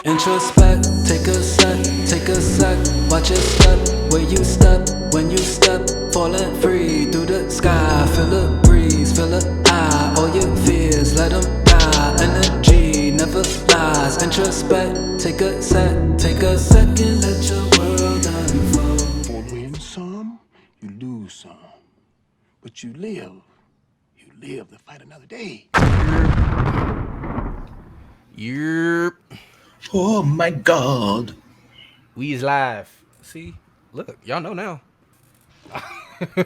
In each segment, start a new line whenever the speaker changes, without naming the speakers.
Introspect, take a sec, watch your step, where you step, when you step, falling free through the sky, feel the breeze, feel the eye, all your fears, let them die, energy never lies, introspect, take a second, let your world unfold.
You win some, you lose some, but you live to fight another day.
Yerp.
Oh my God.
We is live. See? Look, y'all know now.
I mean, you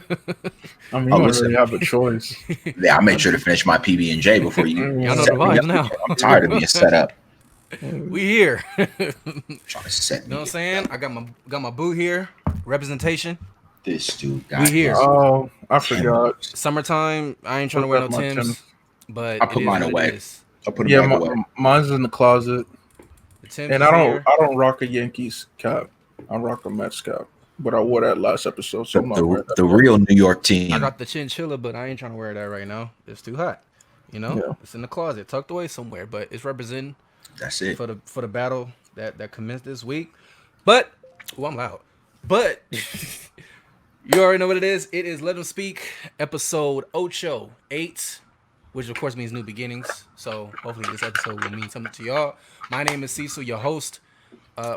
Oh,
don't
listen.
really have a choice.
Yeah, I made sure to finish my PB and J before you
Y'all know
set
the
me
vibes
up
now.
again. I'm tired of being set up.
We here. You
Trying to set
know
me
what I'm
up.
saying? I got my boo here. Representation.
This dude got
We here.
his
Oh, I forgot.
Timbers.
Summertime. I ain't trying to wear no
Forgot my
Timbs, but
I
it
put
is
mine
what it
away.
is.
I put them
Yeah,
back away.
mine's in the closet,
The Timbs
and
is here.
I don't rock a Yankees cap. I rock a Mets cap, but I wore that last episode, so
The,
I'm not
the,
wearing that.
the real New York
I
team.
got the chinchilla, but I ain't trying to wear that right now. It's too hot. You know?
Yeah.
It's in the closet, tucked away somewhere, but it's representing
That's it.
for the battle that commenced this week. But I'm loud. But you already know what it is. It is Let Them Speak, episode Ocho 8, which of course means new beginnings. So hopefully this episode will mean something to y'all. My name is Cecil, your host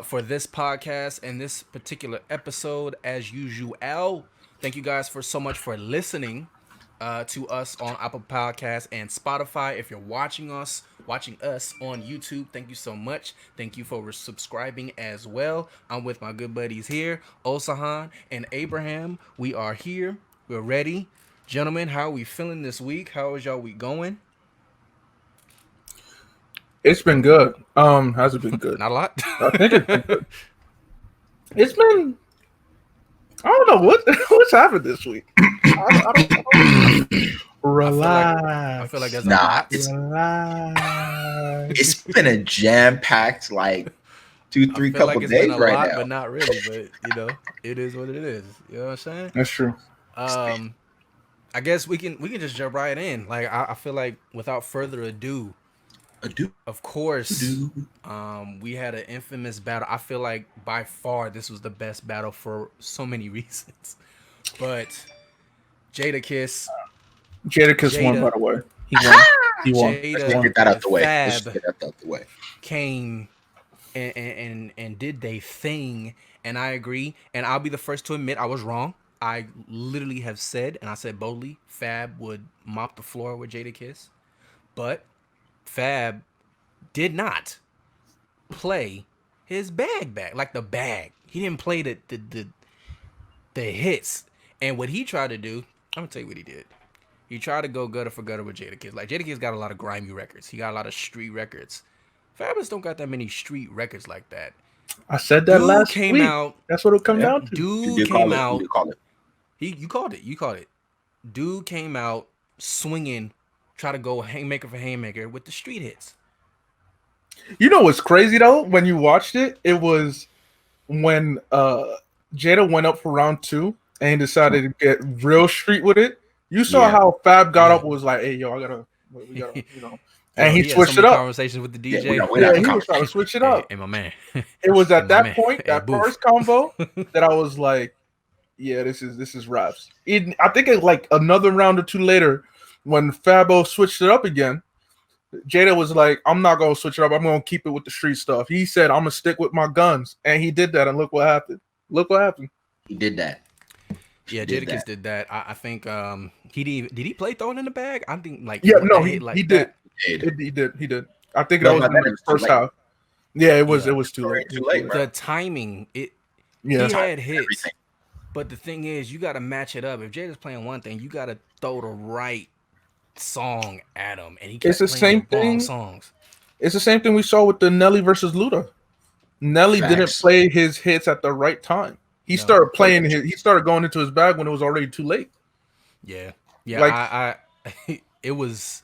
for this podcast and this particular episode. As usual, thank you guys for so much for listening to us on Apple Podcasts and Spotify. If you're watching us on YouTube, thank you so much. Thank you for subscribing as well. I'm with my good buddies here, Osahan and Abraham. We are here. We're ready. Gentlemen, how are we feeling this week? How is y'all week going?
It's been good. Has it been good?
Not a lot.
I think it's been good. It's been. I don't know what's happened this week. I don't Relax.
I feel like there's a
Nah,
lot.
Relax.
It's been a jam-packed like 2-3
I feel
couple
like it's
days
been a
right
lot,
now.
but not really. But it is what it is. You know what I'm saying?
That's true.
I guess we can just jump right in. Like I feel like without further ado, of course, we had an infamous battle. I feel like by far this was the best battle for so many reasons. But Jadakiss
Won, by the way. He won. He won.
Jada
Let's get that out the way.
Fab
Let's get that out the way.
came and did they thing, and I agree. And I'll be the first to admit I was wrong. I literally have said, and I said boldly, Fab would mop the floor with Jadakiss, but Fab did not play his bag back, like the bag. He didn't play the hits. And what he tried to do, I'm gonna tell you what he did. He tried to go gutter for gutter with Jadakiss. Like Jadakiss got a lot of grimy records. He got a lot of street records. Fabulous don't got that many street records like that.
I said that
Dude
last
came
week.
out.
That's what it'll come down to.
Dude came out.
You call it.
You called it. You called it. Dude came out swinging, try to go haymaker for haymaker with the street hits.
You know what's crazy though? When you watched it, it was when Jada went up for round 2 and he decided to get real street with it. You saw how Fab got up and was like, "Hey, yo, we gotta, you know." And he switched it up.
Conversations with the DJ.
Yeah,
He was trying to switch it up.
Hey, my man.
It was at
My
that
man.
point,
Hey,
that
Booth.
first combo, that I was like, "Yeah, this is raps." I think it like another round or two later, when Fabo switched it up again, Jada was like, "I'm not gonna switch it up. I'm gonna keep it with the street stuff." He said, "I'm gonna stick with my guns," and he did that. And look what happened.
He did that.
Yeah, Jadakiss did that. I think he did he play throwing in the bag? I think like
He did.
that.
He did. I think
No,
that was in
but
the first half. Yeah, it was too late.
Too late, bro.
The timing, he
Yeah,
had hits.
Everything.
But the thing is, you got to match it up. If Jada's playing one thing, you got to throw the right song at him, and he kept
It's the
playing
same
the wrong
thing.
songs.
it's the same thing we saw with the Nelly versus Luda. Nelly didn't
Facts.
play his hits at the right time. He started playing he started going into his bag when it was already too late.
Yeah,
Like-
I it was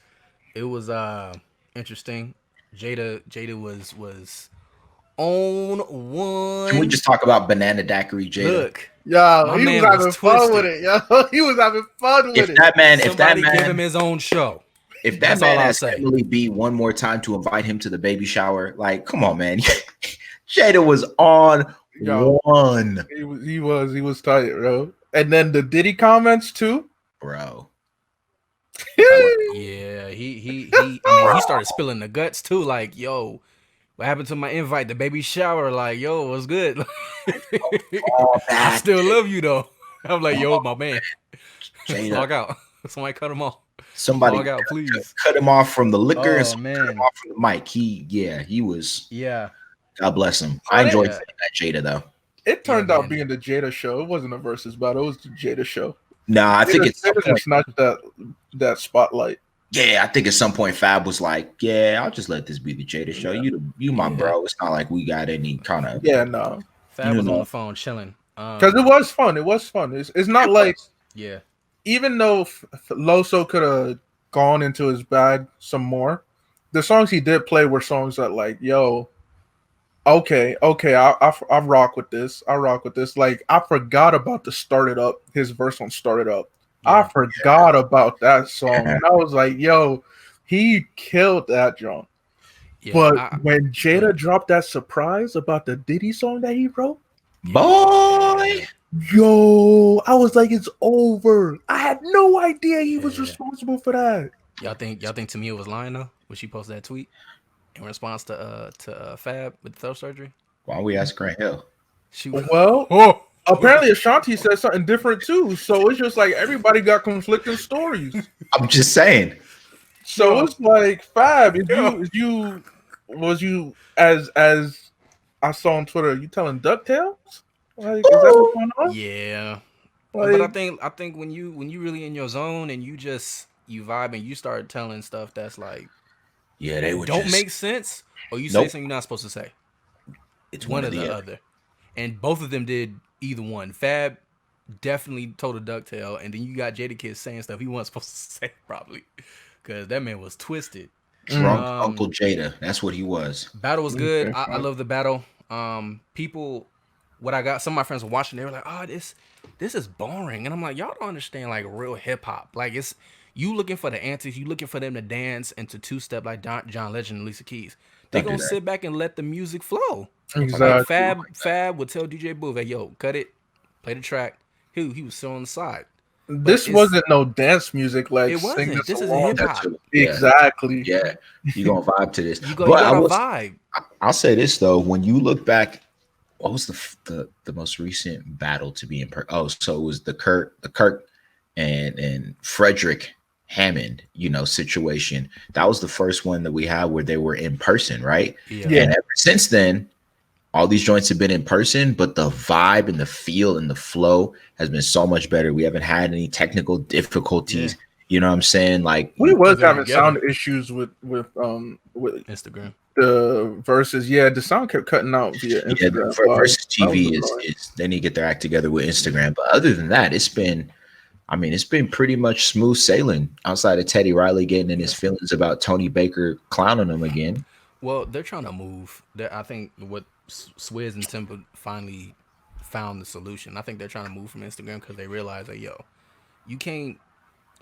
interesting. Jada was on one.
Can we just talk about Banana Daiquiri Jada?
Look?
Yeah,
My
he
man
was having
was
fun
twisted.
with it. Yo, he was having fun with
If
it.
that man,
Somebody give him his own show.
If that
That's all
man
I'll
asked
say.
Emily B one more time to invite him to the baby shower, like, come on, man. Jada was on
Yo,
one,
he was tight, bro. And then the Diddy comments too.
bro.
Yeah, he. I mean, he started spilling the guts too. Like, yo, what happened to my invite? The baby shower. Like, yo, what's good?
All
I
that.
still love you though. I'm like, yo, my man,
Jada.
log out. Somebody cut him off.
Somebody
Log out, please.
cut him off from the liquor and
Oh
cut him
man.
off from the mic. He was.
Yeah.
God bless him. I enjoyed
Yeah.
saying that Jada though.
It
Yeah,
turned out
man.
being the Jada show. It wasn't a versus battle. It was the Jada show.
Nah, I think it's some
Jada
point.
just snatched that spotlight.
Yeah, I think at some point Fab was like, "Yeah, I'll just let this be the Jada show. You my
Yeah.
bro. It's not like we got any kind of
Yeah, no,
Fab was
know.
on the phone chilling.
because it was fun. It was fun. It's not like
Yeah.
even though Loso could have gone into his bag some more, the songs he did play were songs that like, yo, okay, I rock with this. I rock with this. Like I forgot about the Start It Up, his verse on Start It Up. I forgot about that song. And I was like, yo, he killed that John.
Yeah,
But when Jada dropped that surprise about the Diddy song that he wrote,
boy.
yo, I was like, it's over. I had no idea he was responsible for that.
Y'all think Tamia was lying though when she posted that tweet in response to Fab with the throat surgery?
Why don't we ask Grant Hill?
She was,
Well, apparently Ashanti said something different too. So it's just like everybody got conflicting stories.
I'm just saying.
So it's like Fab, was you as I saw on Twitter, you telling DuckTales? Like, is that what's going on?
yeah.
Like,
But I think when you really in your zone and you vibe and you start telling stuff that's like
they would
don't
just
make sense, or you say
Nope.
something you're not supposed to say.
It's
One or the other. And both of them did either one. Fab definitely told a ducktail, and then you got Jadakiss saying stuff he wasn't supposed to say probably, because that man was twisted.
Drunk Uncle Jada. That's what he was.
Battle was good.
Okay,
I love the battle. People, what I got, some of my friends were watching. They were like, "Oh, this is boring," and I'm like, "Y'all don't understand like real hip hop. Like it's you looking for the antics, you looking for them to dance into two step like John Legend and Alicia Keys. They
Don't do
gonna
that.
sit back and let the music flow.
exactly.
Like Fab would tell DJ Booth, "Hey, yo, cut it, play the track." He was still on the side.
This
it's-
wasn't no dance music. Like
It wasn't.
sing this
This is
along.
hip hop.
Exactly.
Yeah, you gonna vibe to this.
You
But
gotta
I was-
vibe.
I'll say this though: when you look back, what was the most recent battle to be in? So it was the Kirk and Frederick Hammond, situation. That was the first one that we had where they were in person, right?
Yeah.
And ever since then, all these joints have been in person, but the vibe and the feel and the flow has been so much better. We haven't had any technical difficulties.
Yeah.
You know what I'm saying? Like
We was
Put it
having
together.
sound issues with
Instagram.
the verses. Yeah, the sound kept cutting out via
yeah,
Instagram.
versus
That was
TV
annoying.
is they need to get their act together with Instagram. But other than that, it's been pretty much smooth sailing outside of Teddy Riley getting in his feelings about Tony Baker clowning him again.
Well, they're trying to move. I think what Swizz and Timba finally found the solution. I think they're trying to move from Instagram because they realize that you can't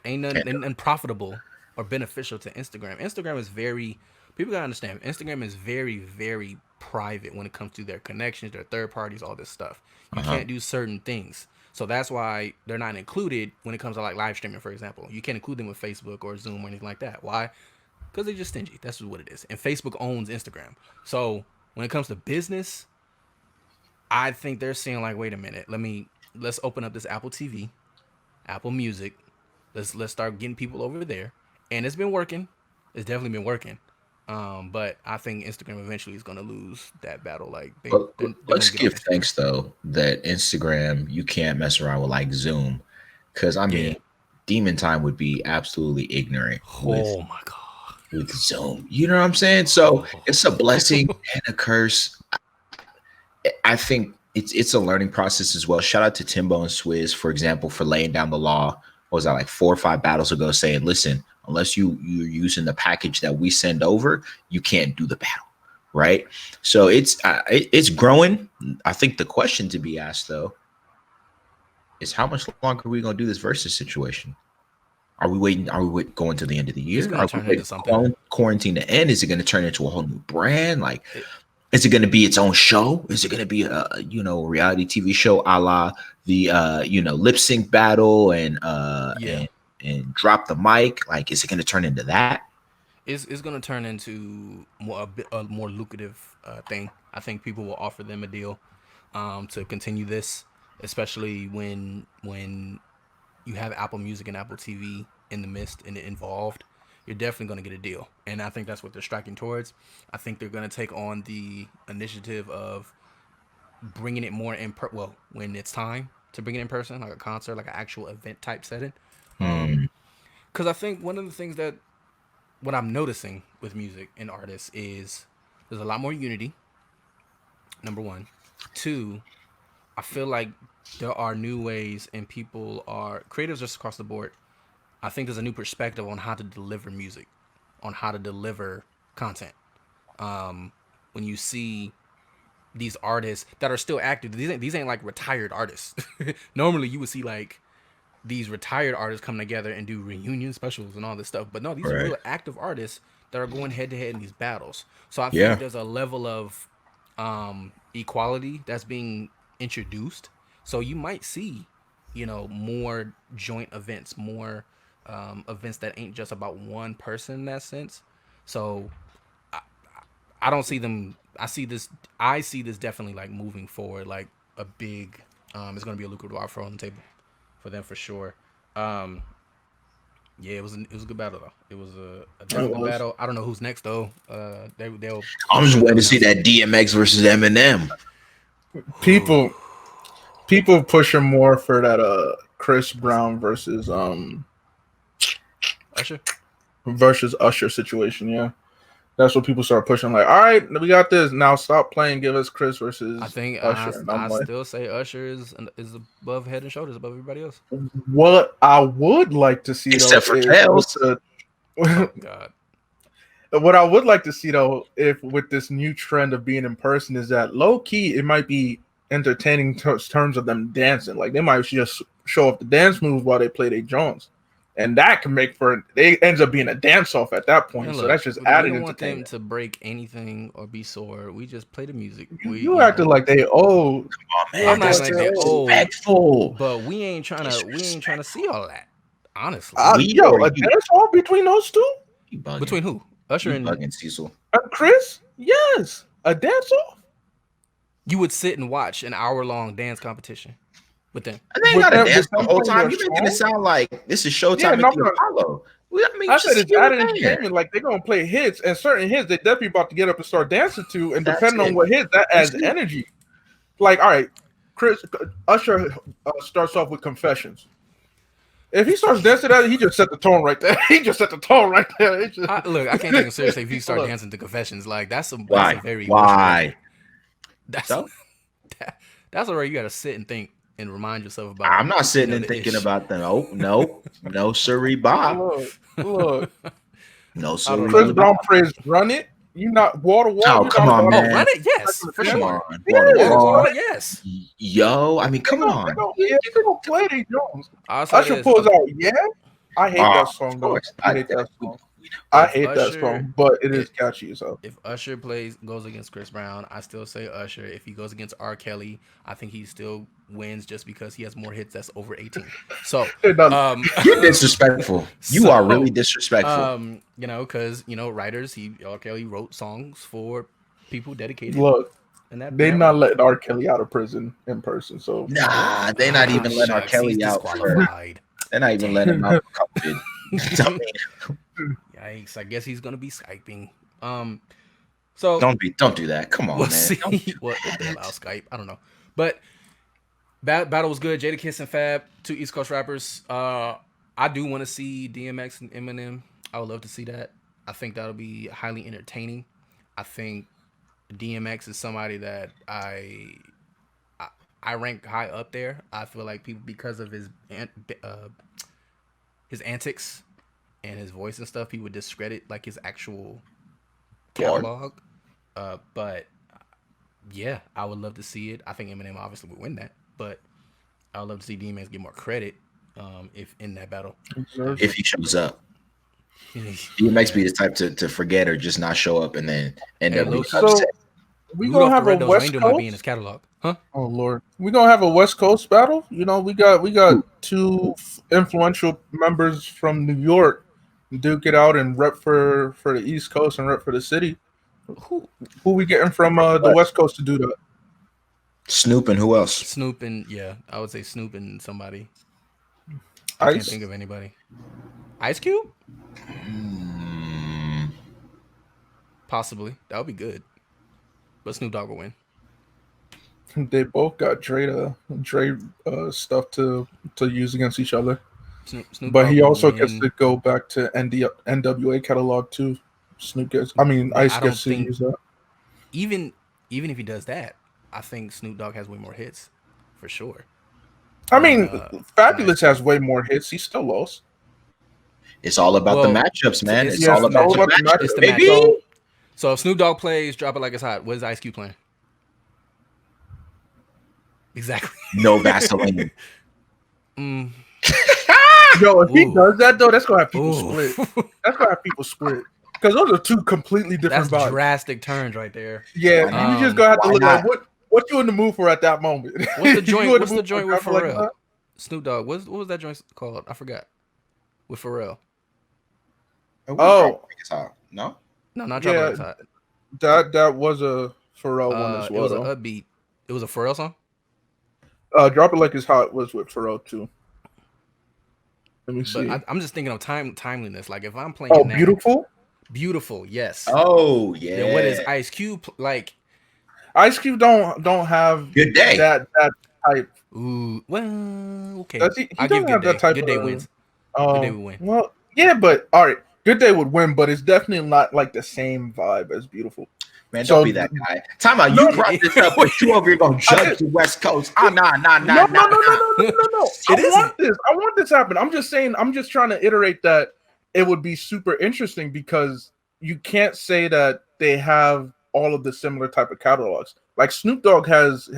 ain't nothing profitable or beneficial to Instagram. Instagram is people gotta understand. Instagram is very, very private when it comes to their connections, their third parties, all this stuff. You can't do certain things. So that's why they're not included when it comes to like live streaming, for example. You can't include them with Facebook or Zoom or anything like that. Why? Because they're just stingy. That's just what it is. And Facebook owns Instagram. So when it comes to business, I think they're saying like, wait a minute, let's open up this Apple TV, Apple Music. Let's start getting people over there. And it's been working. It's definitely been working. But I think Instagram eventually is gonna lose that battle. Like
Let's give thanks though that Instagram, you can't mess around with like Zoom. Cause Demon Time would be absolutely ignorant
Oh my god.
with Zoom. You know what I'm saying? So it's a blessing and a curse. I think it's a learning process as well. Shout out to Timbo and Swizz, for example, for laying down the law. What was that, like 4 or 5 battles ago, saying, listen, unless you're using the package that we send over, you can't do the battle, right? So it's growing. I think the question to be asked though is how much longer are we gonna do this versus situation? Are we waiting? Are we going to the end of the year?
It's gonna
Are we
turn
waiting
into something.
quarantine to end? Is it going to turn into a whole new brand? Like,
It-
is it going to be its own show? Is it going to be a reality TV show a la the lip sync battle
Yeah.
and drop the mic? Like, is it going to turn into that?
It's gonna turn into a more lucrative thing. I think people will offer them a deal to continue this, especially when you have Apple Music and Apple TV in the midst and involved. You're definitely gonna get a deal, and I think that's what they're striking towards. I think they're gonna take on the initiative of bringing it more well, when it's time to bring it in person, like a concert, like an actual event type setting.
Hmm.
Because I think one of the things that what I'm noticing with music and artists is there's a lot more unity. Number one, two, I feel like there are new ways, and people are creatives just across the board. I think there's a new perspective on how to deliver music, on how to deliver content. When you see these artists that are still active, these ain't like retired artists. Normally, you would see like these retired artists come together and do reunion specials and all this stuff. But no, these are
Right.
real active artists that are going head to head in these battles. So I
Yeah.
think there's a level of equality that's being introduced. So you might see, more joint events, more events that ain't just about one person in that sense. So I don't see them. I see this definitely like moving forward, like a big. It's going to be a lucrative offer on the table for them for sure. Um, yeah, it was a good battle though. It was a definitely good
was.
battle. I don't know who's next though. They'll.
I'm just waiting to see that DMX versus Eminem.
People pushing more for that Chris Brown
Usher.
versus Usher situation. Yeah, that's what people start pushing. Like, all right, we got this now. Stop playing. Give us Chris versus
I think
Usher. And I'm
I
like,
still say Usher is above head and shoulders above everybody else.
what I would like to see though
Except for
is
Tails.
Oh God.
what I would like to see though, if with this new trend of being in person, is that low key it might be entertaining terms of them dancing. Like they might just show off the dance moves while they play their Jones, and that can make for it ends up being a dance off at that point.
Man,
So
look,
that's just
we
added
don't want them
entertainment.
to break anything or be sore. We just play the music.
You acted like they owe.
Man,
I'm not
that's
like they old,
disrespectful.
but we ain't trying to see all that. Honestly,
We or
A
you?
dance off between those two
You bugging?
between who? Usher
You
and
bugging, Cecil?
and Chris? Yes, a dance off.
you would sit and watch an hour-long dance competition with them.
And they ain't
With
got to
them-
dance
with
the
them
whole
playing
time.
their
You making it
song?
sound like this is Showtime
Yeah,
at
no,
the
no.
Apollo. I mean,
I
just
said it's
get
added
in there.
entertainment. Like they're gonna play hits, and certain hits they definitely about to get up and start dancing to, and
That's
depending
it.
on what hit, that adds
That's it.
energy. Like, all right, Chris Usher starts off with Confessions. If he starts dancing at it, he just set the tone right there. He just set the tone right there. It just,
Look, I can't take him seriously if you start
Look.
dancing to Confessions. Like that's a
Why?
very
Why?
That's
So?
that's where you got to sit and think and remind yourself about.
I'm not sitting and
the
thinking
ish.
about them. No, sirree, Bob.
look.
No,
I
sirree.
don't
Chris
know.
Brown prays "Run It." You not water.
Oh,
You
come
not
on,
water.
man.
Run it, yes, for
Come
sure.
on,
Yeah,
Yes.
Yo, I mean, come on.
They don't play they Jones.
I'll say
Usher
this.
pulls out. Yeah, I hate that
Of
song though.
course.
I hate that song. I hate that
Usher-
song, but it is catchy as hell.
If Usher goes against Chris Brown, I still say Usher. If he goes against R. Kelly, I think he still wins just because he has more hits that's over 18. So,
It doesn't.
You're disrespectful. You are really disrespectful.
because writers, R. Kelly wrote songs for people dedicated.
Look,
And that
they're not letting R. Kelly out of prison in person. So
Nah, they're not even letting R.
Shucks,
Kelly
he's
out. For,
disqualified.
they're not even letting him out for COVID. I mean,
Yikes! I guess he's gonna be skyping. So
don't do that. Come on,
we'll
man.
see
Don't do
what if they
that.
allow Skype. I don't know, but battle was good. Jadakiss and Fab, two East Coast rappers. I do want to see DMX and Eminem. I would love to see that. I think that'll be highly entertaining. I think DMX is somebody that I rank high up there. I feel like people, because of his antics and his voice and stuff, he would discredit like his actual catalog. But yeah, I would love to see it. I think Eminem obviously would win that, but I would love to see DMX get more credit. if in that battle.
If he shows up. DMX be the type to forget or just not show up and then end
Hey,
up being
low-key.
So
upset.
we
Rudolph
gonna
the
have a
Red-Nosed
West
Reindeer might be in his
Coast.
catalog, huh?
Oh Lord, we gonna have a West Coast battle. You know, we got two influential members from New York duke it out and rep for the East Coast and rep for the city.
Who?
Who we getting from the West Coast to do that?
Snoop and who else?
Snoop and I would say Snoop and somebody. I can't
Ice.
think of anybody. Ice Cube? Possibly. That would be good. But Snoop Dogg will win.
They both got Dre stuff to use against each other.
Snoop
But
Dogg
he
will
also
win.
gets to go back to NWA catalog too. Snoop gets. I mean,
But
Ice
I don't
gets to
think-
use that.
Even if he does that, I think Snoop Dogg has way more hits, for sure.
I mean,
Uh,
Fabulous has way more hits. He still lost.
It's all about the
Well,
matchups, man.
it's-
It's
yeah,
all
it's
about
the
the
matchup.
matchups,
It's the
baby.
matchup. So if Snoop Dogg plays Drop It Like It's Hot, what is Ice Cube playing? Exactly.
No Vaseline.
Mm.
Yo, if he
Ooh.
does that though, that's gonna have people
Ooh.
split. That's gonna have people split because those are two completely different
That's
vibes.
drastic turns right there.
Yeah,
Why
you just gonna have to
Why
look
not?
like what you in the mood for at that moment.
What's the
You
joint?
in the
What's the
mood
joint
for
with
Drop It Like
Pharrell?
That?
Snoop Dogg. What was that joint called? I forgot. With Pharrell.
Oh.
No.
No, not Drop It
Yeah.
Like It's Hot.
That was a Pharrell one as
It
well.
was an
though.
upbeat. It was a Pharrell song.
Drop It Like It's Hot was with Pharrell too. Let me see.
But I'm just thinking of timeliness. Like if I'm playing
Oh,
that,
Beautiful.
yes.
Oh yeah.
Then what is Ice Cube like?
Ice Cube don't have
Good day.
that type.
Ooh, well, okay.
Does he
I'll
doesn't
give
have
Good
that
Day.
type
Good Day
of-
wins. Good Day would win.
Well, yeah, but all right. Good Day would win, but it's definitely not like the same vibe as Beautiful.
Man,
So-
don't be that guy. Time out.
No,
You brought this up, but you over here gonna judge the West Coast. Nah.
No.
It
I want this to happen. I'm just saying. I'm just trying to iterate that it would be super interesting because you can't say that they have all of the similar type of catalogs. Like Snoop Dogg has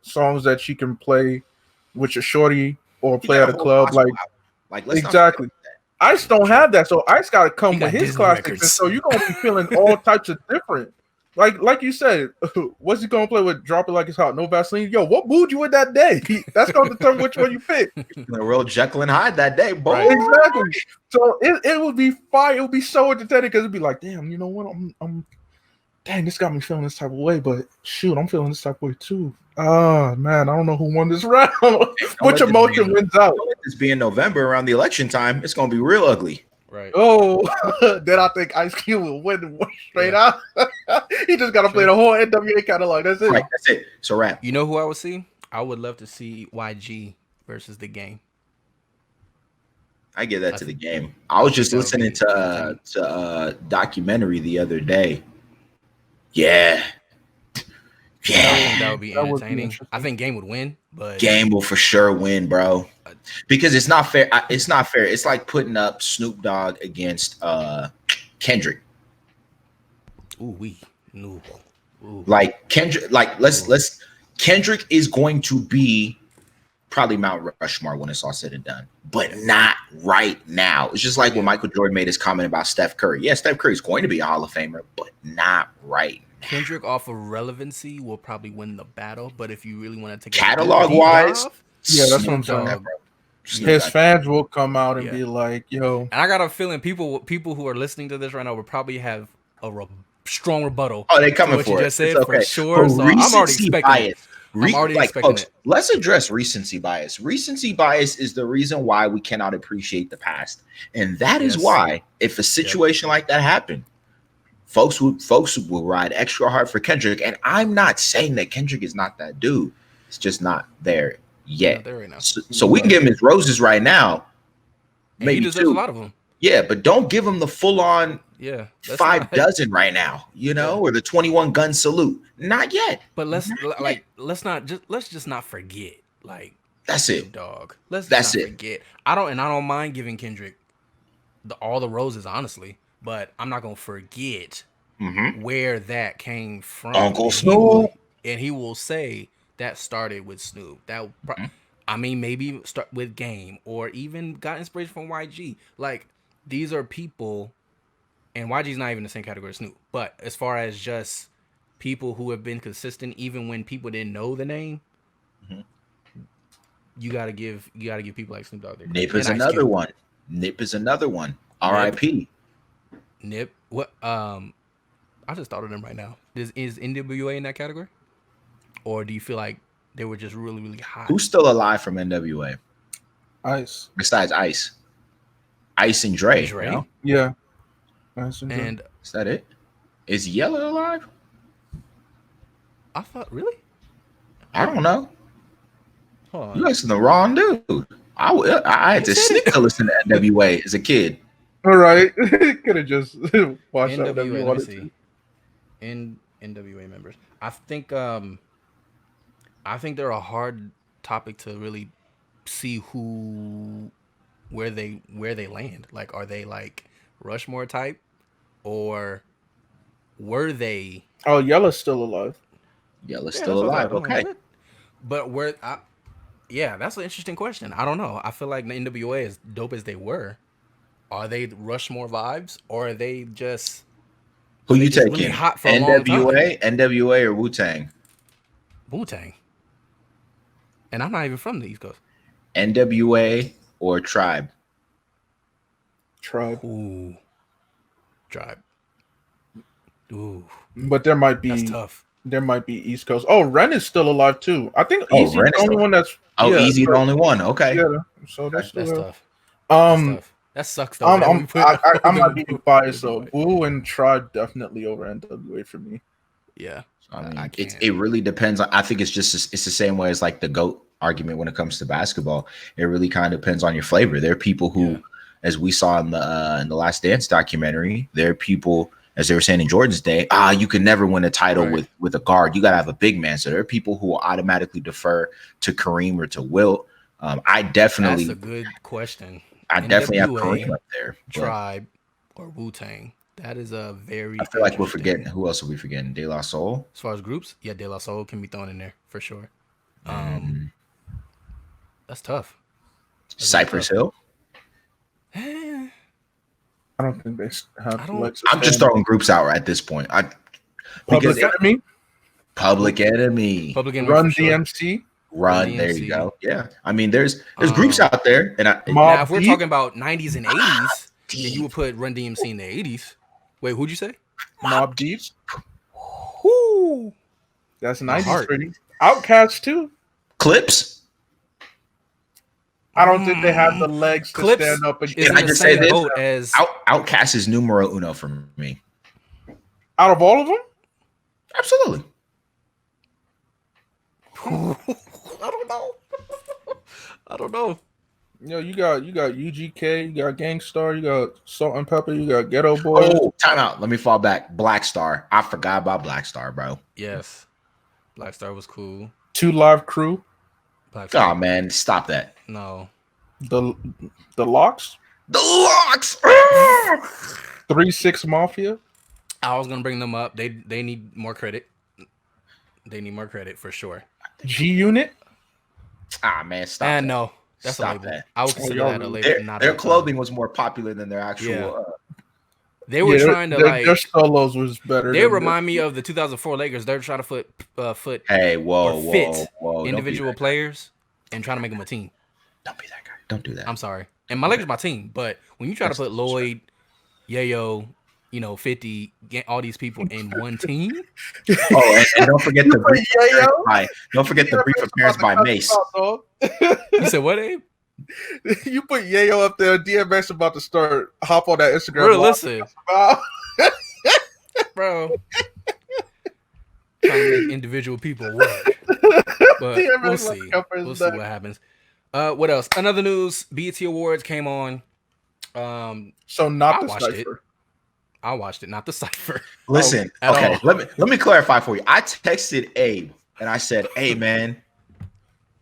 songs that she can play with your shorty or
He
play
got
at a
whole
club.
gospel
Like
album. Like let's not
exactly. Ice don't have that, so Ice got to come
He got
with his
Disney
classics,
records.
and so you're gonna be feeling all types of different. Like you said, what's he gonna play with? Drop It Like It's Hot, no Vaseline. Yo, what mood you in that day? That's gonna determine which one you pick.
the real Jekyll and Hyde that day, boy.
Right.
Exactly. So it would be fire. It would be so entertaining because it'd be like, damn, you know what? Dang, this got me feeling this type of way, but shoot, I'm feeling this type of way too. Ah, man, I don't know who won this round. Which emotion wins out?
Don't let this be in November around the election time. It's gonna be real ugly.
Right.
Oh, then I think Ice Cube will win straight out. He just got to play the whole NWA catalog. That's it.
Right, that's it. So rap.
You know who I would see? I would love to see YG versus The Game.
I give that to the game. I was just
That would
listening
be
to a documentary the other day. Yeah.
I think that
Yeah.
would be
That would be
entertaining.
interesting.
I think Game would win, but
Game will for sure win, bro. Because it's not fair. It's not fair. It's like putting up Snoop Dogg against Kendrick.
no. Ooh.
Like Kendrick, Kendrick is going to be probably Mount Rushmore when it's all said and done, but not right now. It's just like when Michael Jordan made his comment about Steph Curry. Yeah, Steph Curry is going to be a Hall of Famer, but not right now.
Kendrick off of relevancy will probably win the battle, but if you really want to take
Catalog
deep
wise,
dive,
Yeah, that's what I'm
Snoop
saying.
Dogg.
His fans will come out and
Yeah.
be like, yo.
And I got a feeling people who are listening to this right now will probably have a strong rebuttal.
Oh, they
to
coming
what
for
you
it.
just said
It's okay.
for sure.
But
So I'm already
recency
expecting it.
bias.
I'm already expecting
folks,
it.
let's address recency bias. Recency bias is the reason why we cannot appreciate the past, and that is
Yes.
why, if a situation like that happened, folks will ride extra hard for Kendrick. And I'm not saying that Kendrick is not that dude; it's just not there yet.
Not there right now.
So we can give him his roses right now,
And he
maybe
deserves
two.
a lot of them.
Yeah, but don't give him the full-on
Yeah, that's
5
not-
dozen right now, or the 21 gun salute. Not yet.
But let's just not forget. Like
That's
Snoop
it.
Dogg. Let's
That's
not
it.
forget. I don't mind giving Kendrick all the roses, honestly, but I'm not gonna forget
Mm-hmm.
where that came from.
Uncle
And
Snoop.
and he will say that started with Snoop. I mean, maybe start with Game or even got inspiration from YG. Like, these are people, and YG's not even in the same category as Snoop. But as far as just people who have been consistent, even when people didn't know the name,
Mhm.
you gotta give people like Snoop Dogg their
Nip
credit. And
is
Ice
another
Cube.
one. Nip is another one.
Nip.
R.I.P.
Nip. What? I just thought of them right now. Is NWA in that category, or do you feel like they were just really really hot?
Who's still alive from NWA
Ice.
besides Ice? Ice and Dre.
Dre.
You know?
Yeah. Ice and Dre.
And
Is that it? Is Yella alive?
I thought, really?
I don't know.
Hold
You
on.
listen to the wrong dude. I had to sneak to listen to NWA as a kid.
All right. Could have just watched that whatever
NWA.
you
Let me
wanted
see.
to.
NWA members. I think they're a hard topic to really see where they land. Like, are they like Rushmore type, or were they?
Oh, Yella's still alive.
Yella's
Yeah,
still
that's what I
alive.
thought. I'm like,
Okay.
what? But yeah, that's an interesting question. I don't know. I feel like the NWA, as dope as they were, are they Rushmore vibes, or are they just
Who you
just
taking?
really hot for a long time?
NWA, or Wu Tang?
Wu-Tang. And I'm not even from the East Coast.
NWA or Tribe?
Tribe.
Ooh, Tribe. Ooh,
But there might
that's
be
tough.
East Coast. Oh, Ren is still alive too. I think Easy's
Ren
the
is
only
still-
one that's
Easy, the only one. Okay.
Yeah, so that's still
That's
there.
tough. That's
Um,
tough. That sucks though. that we put
I might be
NWA.
biased though. Wu and Tribe definitely over NWA for me.
Yeah,
I mean,
I can't.
it really depends on. I think it's the same way as like the GOAT argument when it comes to basketball. It really kind of depends on your flavor. There are people who,
Yeah.
as we saw in the Last Dance documentary, there are people, as they were saying in Jordan's day, you can never win a title
Right.
with a guard. You got to have a big man. So there are people who will automatically defer to Kareem or to Wilt. I definitely,
That's a good question.
I definitely have
NWA,
Kareem up there. but
Tribe, or Wu-Tang. That is a very.
I feel like we're
interesting-
forgetting. Who else are we forgetting? De La Soul.
As far as groups, yeah, De La Soul can be thrown in there for sure. That's tough. That's
Cypress
tough.
Hill.
Eh,
I don't think they have.
I don't-
legs to
I'm just
stand.
throwing groups out at this point.
Public
because
Enemy,
Public Enemy,
Public Enemy
Run
for sure.
DMC,
Run. There
DMC.
you go. Yeah, I mean, there's groups out there, and
Mob
Now, if we're
Deep.
talking about 90s and 80s, then you would put Run DMC in the 80s. Wait, who'd you say?
Mob Deep.
Whoo!
That's
My
90s
heart.
pretty. Outcast too.
Clips.
I don't think they have the legs to
Clips
stand up
is
against.
in
I
the
just say
same
this?
boat as
Outcast is numero uno for me.
Out of all of them,
Absolutely.
I don't know.
you got UGK, you got Gangstar, you got Salt and Pepper, you got Ghetto Boys.
Oh, time out. Let me fall back. Black Star. I forgot about Black Star, bro.
Yes, Black Star was cool.
2 Live Crew,
Black Star,
Oh man, stop that.
no.
the Locks,
The Locks.
3-6 Mafia.
I was gonna bring them up. They need more credit. They need more credit for sure.
G Unit.
Man, stop.
And
that.
no, that's
Stop
a label.
that.
I would consider
y'all
that a label.
Their,
not
their
a
clothing was more popular than their actual.
Yeah. They were trying to
their solos was better.
They
than
remind me of the 2004 Lakers. They're trying to foot
Hey, whoa,
or fit
whoa, whoa!
individual players and trying to make them a team.
Don't be that guy. Don't do that.
I'm sorry. And my Lakers my team, but when you try to put Lloyd, Yayo, 50, get all these people in one team.
Oh, and don't forget the brief
Yayo?
appearance by. Don't forget the brief appearance by Mace.
You said what, Abe?
You put Yayo up there. DMX about to start hop on that Instagram.
Bro,
live.
listen,
Wow.
bro. Trying to make individual people work. But
DMX
we'll
like
see.
up his
We'll see
neck.
what happens. What else? Another news, BET Awards came on.
So not
I
the
watched it.
cipher.
I watched it, not the cipher.
Listen,
at
okay,
all.
let me clarify for you. I texted Abe and I said, "Hey, man,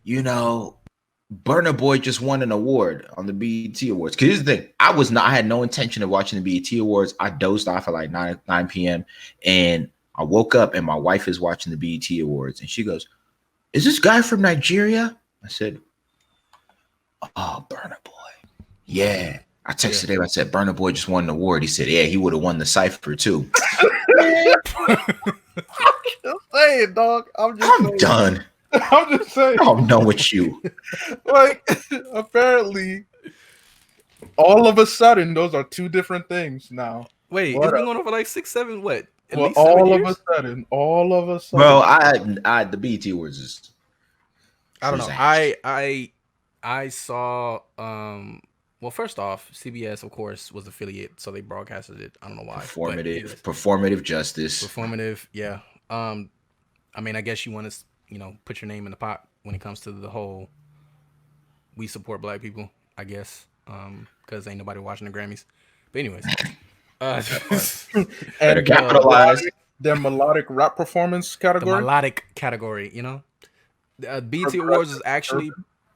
Burna Boy just won an award on the BET Awards." Because here's the thing: I had no intention of watching the BET Awards. I dozed off at like 9 p.m. and I woke up and my wife is watching the BET Awards and she goes, "Is this guy from Nigeria?" I said, Oh, Burna Boy. Yeah. I texted him. I said, Burna Boy just won an award. He said, yeah, he would have won the cipher too.
Just saying, dog. I'm
I'm done.
I'm just saying.
I'm done with you.
Like, apparently, all of a sudden, those are two different things now.
Wait,
What
it's been
up?
going on for like 6, 7, what? At
Well,
least 7 years?
all of a sudden.
Bro, I the BET Awards is
I don't know.
trash.
I saw well, first off, CBS of course was affiliate, so they broadcasted it. I don't know why.
Performative justice.
Performative, yeah. I mean, I guess you want to, put your name in the pot when it comes to the whole we support black people, I guess. Because ain't nobody watching the Grammys. But anyways.
Better capitalize.
Their melodic rap performance
The
category.
melodic category, BET Awards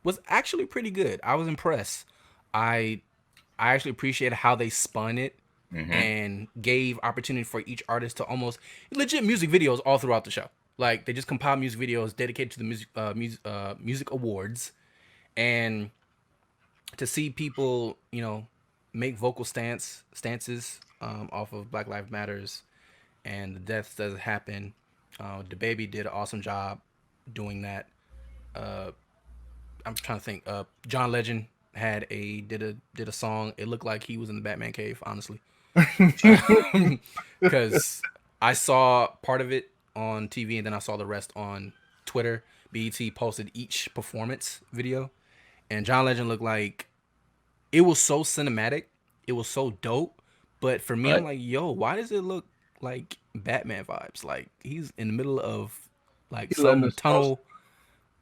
was actually pretty good. I was impressed. I actually appreciated how they spun it and gave opportunity for each artist to almost legit music videos all throughout the show. Like they just compiled music videos dedicated to the music awards, and to see people make vocal stances off of Black Lives Matters and the deaths that happen. The baby did an awesome job doing that. I'm trying to think. John Legend did a song. It looked like he was in the Batman cave, honestly, because I saw part of it on TV and then I saw the rest on Twitter. BET posted each performance video, and John Legend looked like it was so cinematic. It was so dope. But for me, I'm like, yo, why does it look like Batman vibes? Like he's in the middle of like some tunnel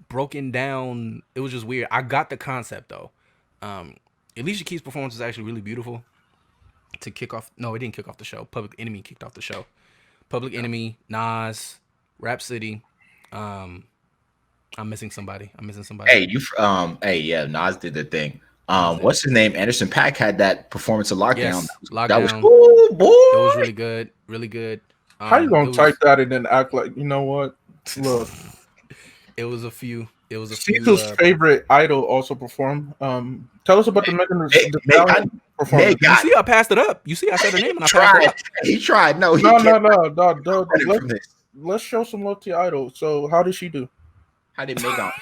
broken down. It was just weird. I got the concept though. Alicia Keys' performance was actually really beautiful to kick off. No, it didn't kick off the show. Public Enemy kicked off the show. Public Enemy, Nas, Rhapsody. I'm missing somebody.
Hey, yeah, Nas did the thing. What's his name? Anderson .Paak had that performance of Lockdown.
Yes,
That was
Lockdown.
cool, boy.
It was really good. Really good.
How you gonna type that and then act like you know what? Look,
it was a few.
Cecil's favorite idol also performed. Tell us about the Megan Thee Stallion performance.
You see, I passed it up. You see, I said her name and I passed it up.
He tried. No.
Let's show some love to your idol. So, how did she do?
How did Megan?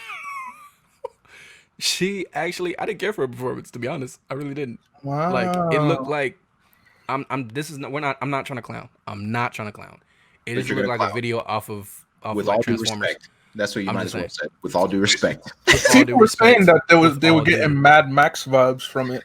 She actually, I didn't care for her performance. To be honest, I really didn't.
Wow.
Like it looked like I'm not trying to clown. I'm not trying to clown. It just looked like a video off of
with
like
all due
Transformers.
respect. That's what you might as well say. With all due respect.
People were saying that they were getting Mad Max vibes from it.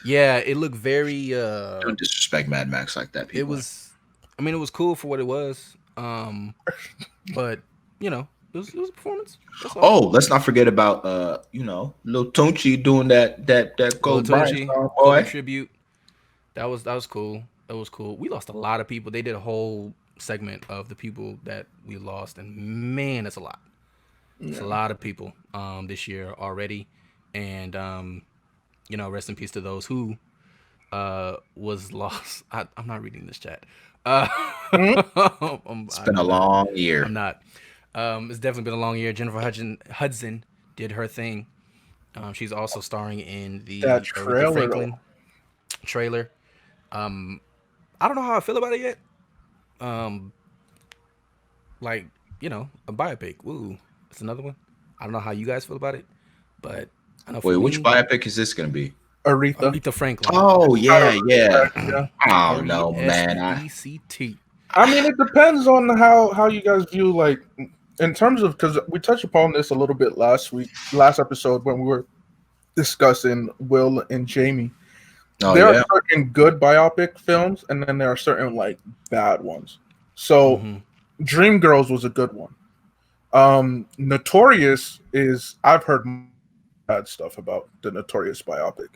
Yeah, it looked very.
Don't disrespect Mad Max like that. People.
It was. I mean, it was cool for what it was. But it was a performance.
Oh, let's not forget about Lil Tunchi doing that Gold
Boy tribute. That was cool. That was cool. We lost a lot of people. They did a whole segment of the people that we lost, and man, it's a lot. It's a lot of people this year already, and rest in peace to those who was lost. I'm not reading this chat.
It's been a long year.
I'm not. It's definitely been a long year. Jennifer Hudson did her thing. She's also starring in the
trailer.
Franklin trailer. I don't know how I feel about it yet. Like, a biopic. Woo. It's another one. I don't know how you guys feel about it, but I know.
Wait, which biopic is this going to be?
Aretha
Franklin.
Oh, yeah. Oh, no, man.
ECT.
I mean, it depends on how you guys view, like, in terms of, because we touched upon this a little bit last episode when we were discussing Will and Jamie. There are certain good biopic films, and then there are certain, like, bad ones. So, Dreamgirls was a good one. Notorious I've heard bad stuff about the Notorious biopic.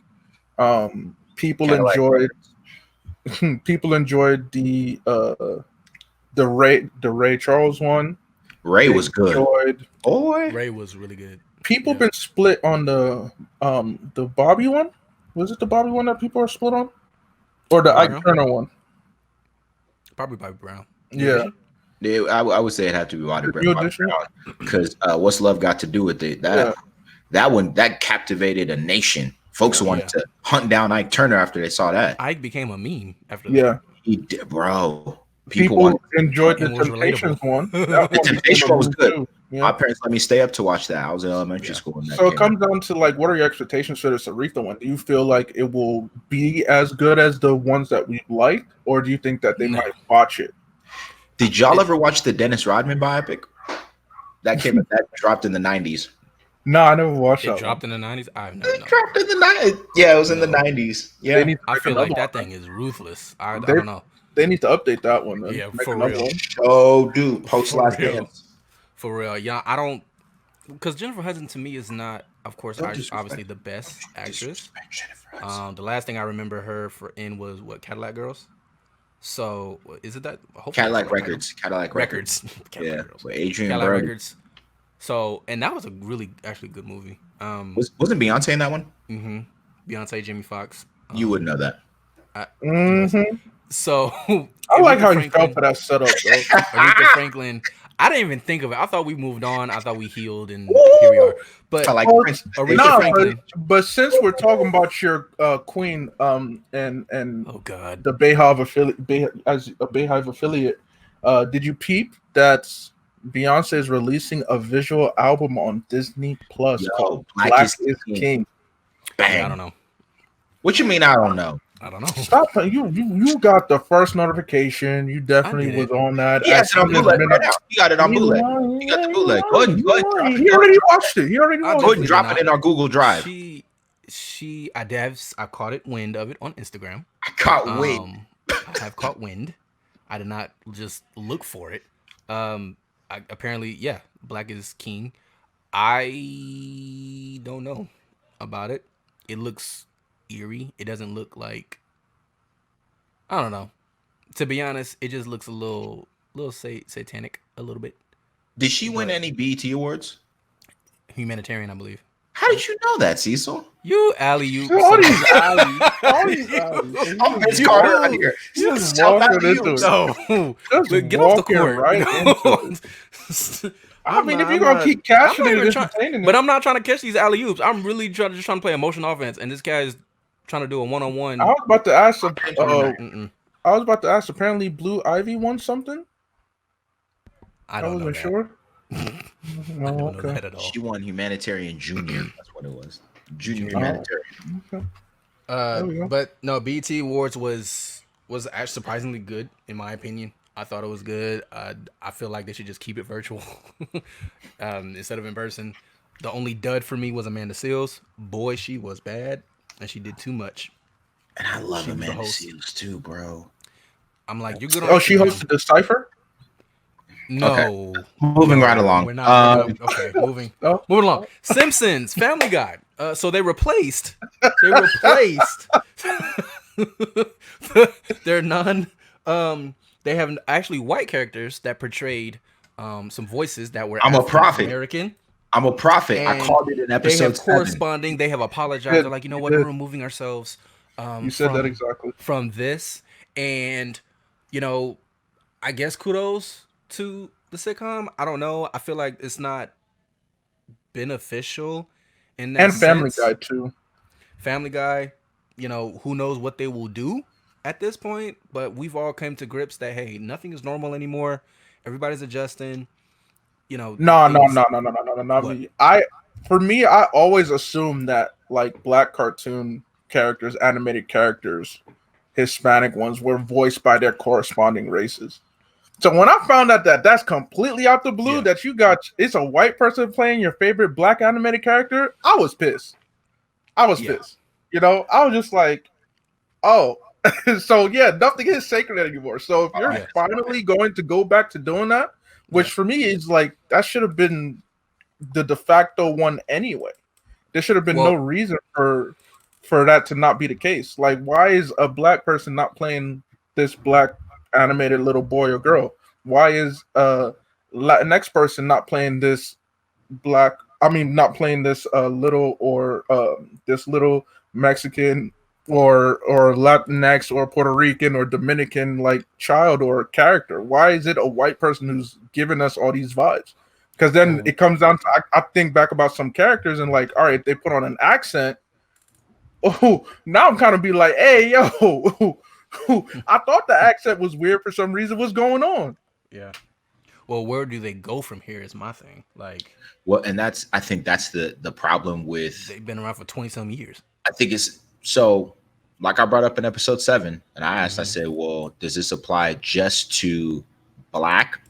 People enjoyed the Ray Charles one.
Ray was good.
Ray was really good.
People been split on the Bobby one. Was it the Bobby one that people are split on, or the Ike Turner one?
Probably Bobby Brown.
Yeah.
I would say it had to be Bobby Brown because What's Love Got to Do with it? that captivated a nation. Folks wanted to hunt down Ike Turner after they saw that.
Ike became a meme after that.
Yeah,
He did, bro.
people enjoyed the
and was
Temptations
relatable.
one. That
The
one became
Temptation
a
one was
meme
good.
too.
My
Yeah.
parents let me stay up to watch that. I was in elementary school when that
So it
came out.
comes down to like, what are your expectations for this Aretha one? Do you feel like it will be as good as the ones that we liked, or do you think that they
No.
might watch it?
Did y'all ever watch the Dennis Rodman biopic? That dropped in the 90s.
No, I never watched
It
that
dropped
one.
in the 90s. I have no.
It dropped in the 90s. Yeah, it was in the
No.
90s.
They
Yeah.
need to
I
make
feel
another
like that
one.
thing is ruthless. I
They-
don't know.
They need to update that one. Then.
Yeah,
Make
for
another
real.
one.
Oh, dude, post
For
Last
real.
Dance.
For real. Yeah, I don't. Because Jennifer Hudson to me is not, of course,
Don't disrespect-
obviously the best actress.
Disrespect Jennifer Hudson.
The last thing I remember her in was what, Cadillac Girls. So is it that? Hopefully
Cadillac
that's the right
Records. Cadillac Records.
title.
Yeah,
Cadillac Girls.
with Adrian
Cadillac
Brody.
Records. So, and that was a really actually good movie.
Wasn't Beyonce in that one?
Beyonce, Jamie Foxx.
You wouldn't know that.
So
I like
Aretha
how you
Franklin-
fell for that setup, though.
Aretha Franklin. I didn't even think of it. I thought we moved on. I thought we healed, and here we are. But
I like
Well,
Prince.
Aretha
No,
Franklin.
but since we're talking about your queen, and
Oh God.
the Bayhive affiliate, as a Bayhive affiliate, did you peep that Beyonce is releasing a visual album on Disney Plus
Yo,
called
Black
Black
is
is
King.
King?
Bang.
I don't know.
What you mean? I don't know.
I don't know.
Stop! You got the first notification. You definitely
did
was
it.
on that.
He has it on
As soon as
bootleg
minute-
right now. He got it on bootleg. You got the bootleg. Go ahead, drop it.
He already watched it. He already
I
watched
Go ahead and
it.
drop it in our Google Drive.
I caught wind of it on Instagram.
I caught wind.
I have caught wind. I did not just look for it. Apparently, yeah, Black is King. I don't know about it. It looks eerie. It doesn't look like, I don't know. To be honest, it just looks a little satanic, a little bit.
Did she win any BET awards?
Humanitarian, I believe.
How did you know that, Cecil?
You alley-oop.
All these alleys. All these alleys.
I'm Vince Carter out here.
Just
Self
walking into
alley-oops.
it.
No,
Just
look, get off the
walking
court.
right into it. I mean, if you're gonna keep catching it, and entertaining
but
it.
I'm not trying to catch these alley oops. I'm really just trying to play emotion offense, and this guy is trying to do a one-on-one.
I was about to ask.
Mm-mm.
I was about to ask. Apparently, Blue Ivy won something.
I
I
don't know
wasn't
that.
sure.
I
Oh,
don't know
okay.
that at all.
She won Humanitarian Junior. That's what it was. Junior
Oh.
Humanitarian.
Okay. There we go.
But no, BET Awards was actually surprisingly good in my opinion. I thought it was good. I feel like they should just keep it virtual instead of in person. The only dud for me was Amanda Seales. Boy, she was bad, and she did too much.
And I love
She was the
Amanda
host.
Seals too, bro.
I'm like, you're good on
Oh, she
Instagram.
hosted the cipher.
No.
Moving right along.
We're not. Okay, moving.
Oh.
Moving along. Simpsons, Family Guy. So they replaced. They're non. They have actually white characters that portrayed some voices that were
I'm a prophet.
American.
I'm a prophet. I
And
called it in
They
episode
have
7.
corresponding. They have apologized.
did.
They're like, you know
You
what?
did.
We're removing ourselves.
You said that
from-
exactly.
from this, and you know, I guess kudos to the sitcom. I don't know. I feel like it's not beneficial in that
And Family
sense.
Guy too.
Family Guy, you know, who knows what they will do at this point, but we've all come to grips that hey, nothing is normal anymore. Everybody's adjusting. You know,
No.
What?
For me, I always assumed that like black cartoon characters, animated characters, Hispanic ones were voiced by their corresponding races. So when I found out that that's completely out the blue,
Yeah.
that it's a white person playing your favorite black animated character, I was pissed.
Yeah.
Pissed. You know, I was just like, oh, so yeah, nothing is sacred anymore. So if you're
Yeah.
finally going to go back to doing that, which for me is like that should have been the de facto one anyway. There should have been no
Well-
reason for that to not be the case. Like, why is a black person not playing this black animated little boy or girl? Why is a Latinx person not playing this not playing this little or this little Mexican or Latinx or Puerto Rican or Dominican like child or character? Why is it a white person who's giving us all these vibes? Because then it comes down to I think back about some characters and like, all right, if they put on an accent, oh, now I'm kind of be like, hey, yo, I thought the accent was weird for some reason. What's going on?
Yeah. Well, where do they go from here is my thing. Like,
Well, and I think that's the problem with.
they've been around for 20-some years.
I think it's so. Like I brought up in episode 7, and I asked, I said, well, does this apply just to Black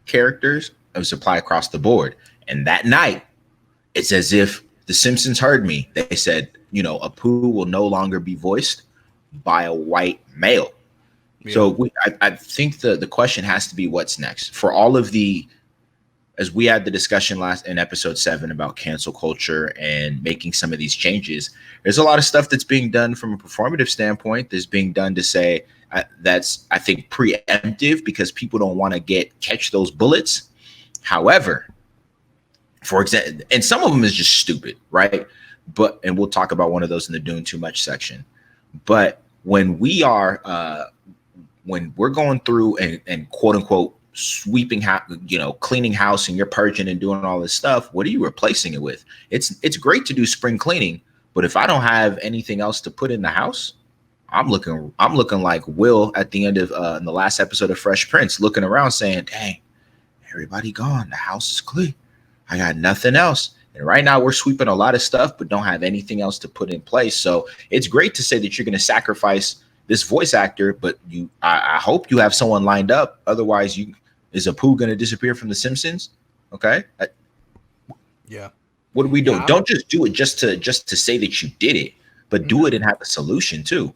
characters, or does it apply across the board? And that night, it's as if the Simpsons heard me. They said, Apu will no longer be voiced by a white male.
Yeah.
So I think the question has to be, what's next for all of the, as we had the discussion last in episode 7 about cancel culture and making some of these changes. There's a lot of stuff that's being done from a performative standpoint that's being done to say that's, I think, preemptive because people don't want to catch those bullets. However, for example, and some of them is just stupid, right? And we'll talk about one of those in the Doing Too Much section. But when we're going through and quote unquote sweeping, cleaning house, and you're purging and doing all this stuff, what are you replacing it with? It's great to do spring cleaning, but if I don't have anything else to put in the house, I'm looking like Will at the end of in the last episode of Fresh Prince, looking around saying, dang, everybody gone, the house is clean, I got nothing else. And right now we're sweeping a lot of stuff but don't have anything else to put in place. So it's great to say that you're going to sacrifice this voice actor, but I hope you have someone lined up. Otherwise, is Apu going to disappear from The Simpsons? Okay.
Yeah.
What are we doing?
Yeah,
Don't just do it just to say that you did it, but do it and have a solution too.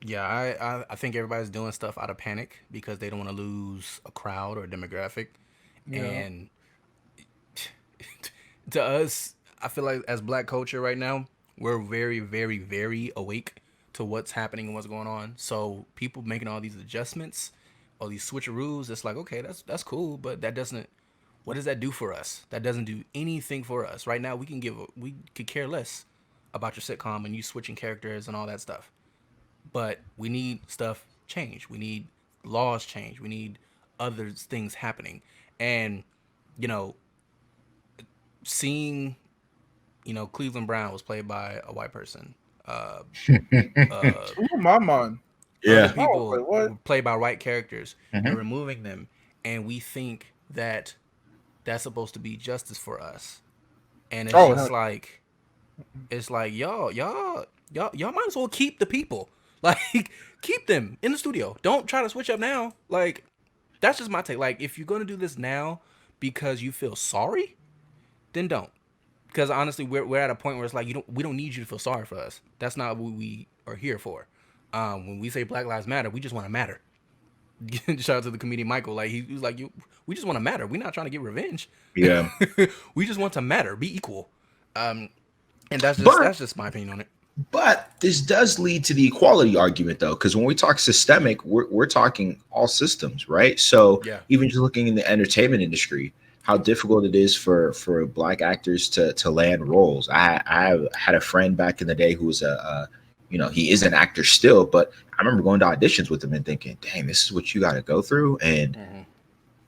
Yeah, I think everybody's doing stuff out of panic because they don't want to lose a crowd or a demographic.
Yeah.
And to us, I feel like as Black culture right now, we're very, very, very awake to what's happening and what's going on. So people making all these adjustments, all these switcheroos, it's like, okay, that's cool, but that doesn't. What does that do for us? That doesn't do anything for us. Right now, we could care less about your sitcom and you switching characters and all that stuff. But we need stuff change. We need laws change. We need other things happening. And, seeing, Cleveland Brown was played by a white person.
Ooh, my mind.
Yeah.
People
wait, what?
were played by white characters
Mhm.
and removing them. And we think that that's supposed to be justice for us. And it's
Oh,
just
no.
like, y'all might as well keep the people. Like, keep them in the studio. Don't try to switch up now. Like, that's just my take. Like, if you're gonna do this now because you feel sorry, then don't. Because honestly, we're at a point where it's like we don't need you to feel sorry for us. That's not what we are here for. When we say Black Lives Matter, we just want to matter. Shout out to the comedian Michael. Like he was like, we just want to matter. We're not trying to get revenge.
Yeah.
We just want to matter, be equal. And that's just my opinion on it.
But this does lead to the equality argument, though, because when we talk systemic, we're talking all systems, right? So
Yeah.
even just looking in the entertainment industry, how difficult it is for Black actors to land roles. I had a friend back in the day who was he is an actor still, but I remember going to auditions with him and thinking, dang, this is what you got to go through. And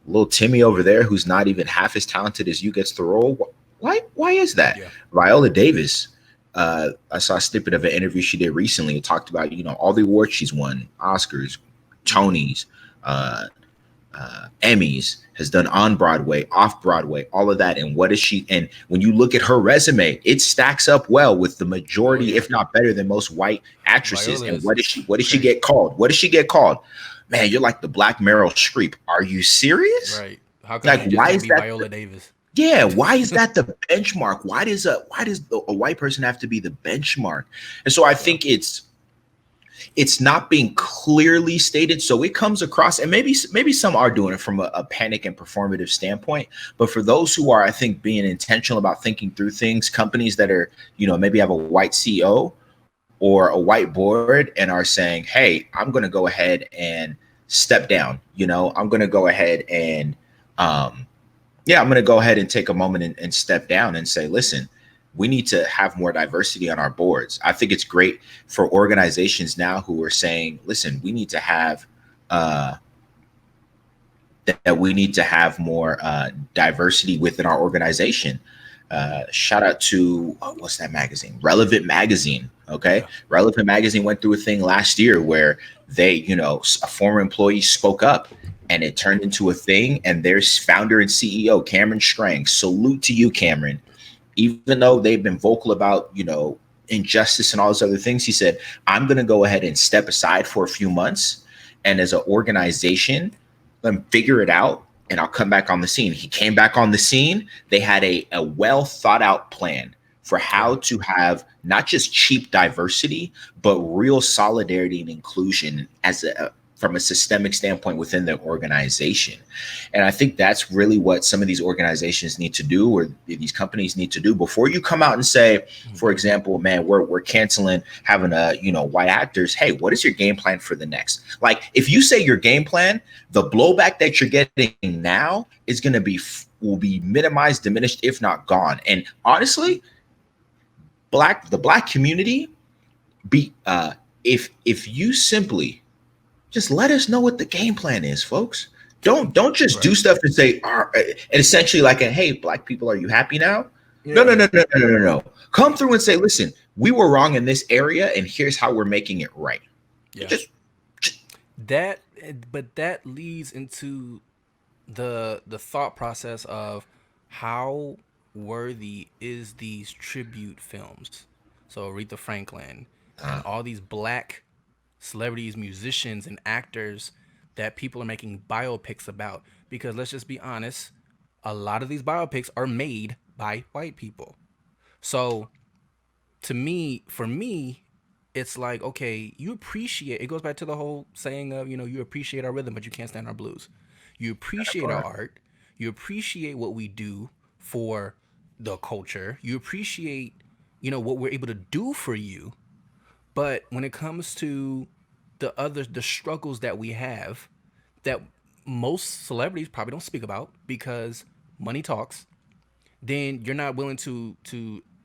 little Timmy over there, who's not even half as talented as you, gets the role. Why is that?
Yeah.
Viola Davis. I saw a snippet of an interview she did recently. It talked about, all the awards she's won, Oscars, Tonys, Emmys, has done on Broadway, off Broadway, all of that. And what is she? And when you look at her resume, it stacks up well with the majority, if not better than most white actresses.
Viola
And what did she get called? What does she get called? Man, you're like the Black Meryl Streep. Are you serious?
Right. How come
Like, why is
be
that
Viola Davis?
Yeah, why is that the benchmark? Why does a white person have to be the benchmark? And so I think it's not being clearly stated, so it comes across, and maybe some are doing it from a panic and performative standpoint. But for those who are, I think, being intentional about thinking through things, companies that are, maybe have a white CEO or a white board and are saying, hey, I'm going to go ahead and step down. I'm going to go ahead and I'm going to go ahead and take a moment and step down and say, listen, we need to have more diversity on our boards. I think it's great for organizations now who are saying, listen, we need to have that we need to have more diversity within our organization. Shout out to what's that magazine? Relevant Magazine. Okay,
Yeah.
Relevant Magazine went through a thing last year where they, a former employee spoke up, and it turned into a thing. And their founder and CEO, Cameron Strang, salute to you, Cameron. Even though they've been vocal about, injustice and all those other things, he said, I'm going to go ahead and step aside for a few months, and as an organization, let them figure it out, and I'll come back on the scene. He came back on the scene. They had a well thought out plan for
Yeah.
how to have not just cheap diversity, but real solidarity and inclusion as a from a systemic standpoint within the organization. And I think that's really what some of these organizations need to do, or these companies need to do, before you come out and say, for example, man, we're canceling having white actors. Hey, what is your game plan for the next? Like, if you say your game plan, the blowback that you're getting now is going to will be minimized, diminished, if not gone. And honestly, the black community, be if you simply just let us know what the game plan is, folks. Don't just do
Right.
stuff and say, and essentially like, hey, black people, are you happy now? No, no,
Yeah.
no, no, no, no, no, no. Come through and say, listen, we were wrong in this area, and here's how we're making it right.
Yeah.
Just
That, but that leads into the thought process of how worthy is these tribute films. So Aretha Franklin and all these black celebrities, musicians, and actors that people are making biopics about. Because let's just be honest, a lot of these biopics are made by white people. So to me, for me, it's like, okay, you appreciate, it goes back to the whole saying of, you appreciate our rhythm, but you can't stand our blues. You appreciate our art. You appreciate what we do for the culture. You appreciate, what we're able to do for you. But when it comes to the struggles that we have, that most celebrities probably don't speak about because money talks, then you're not willing to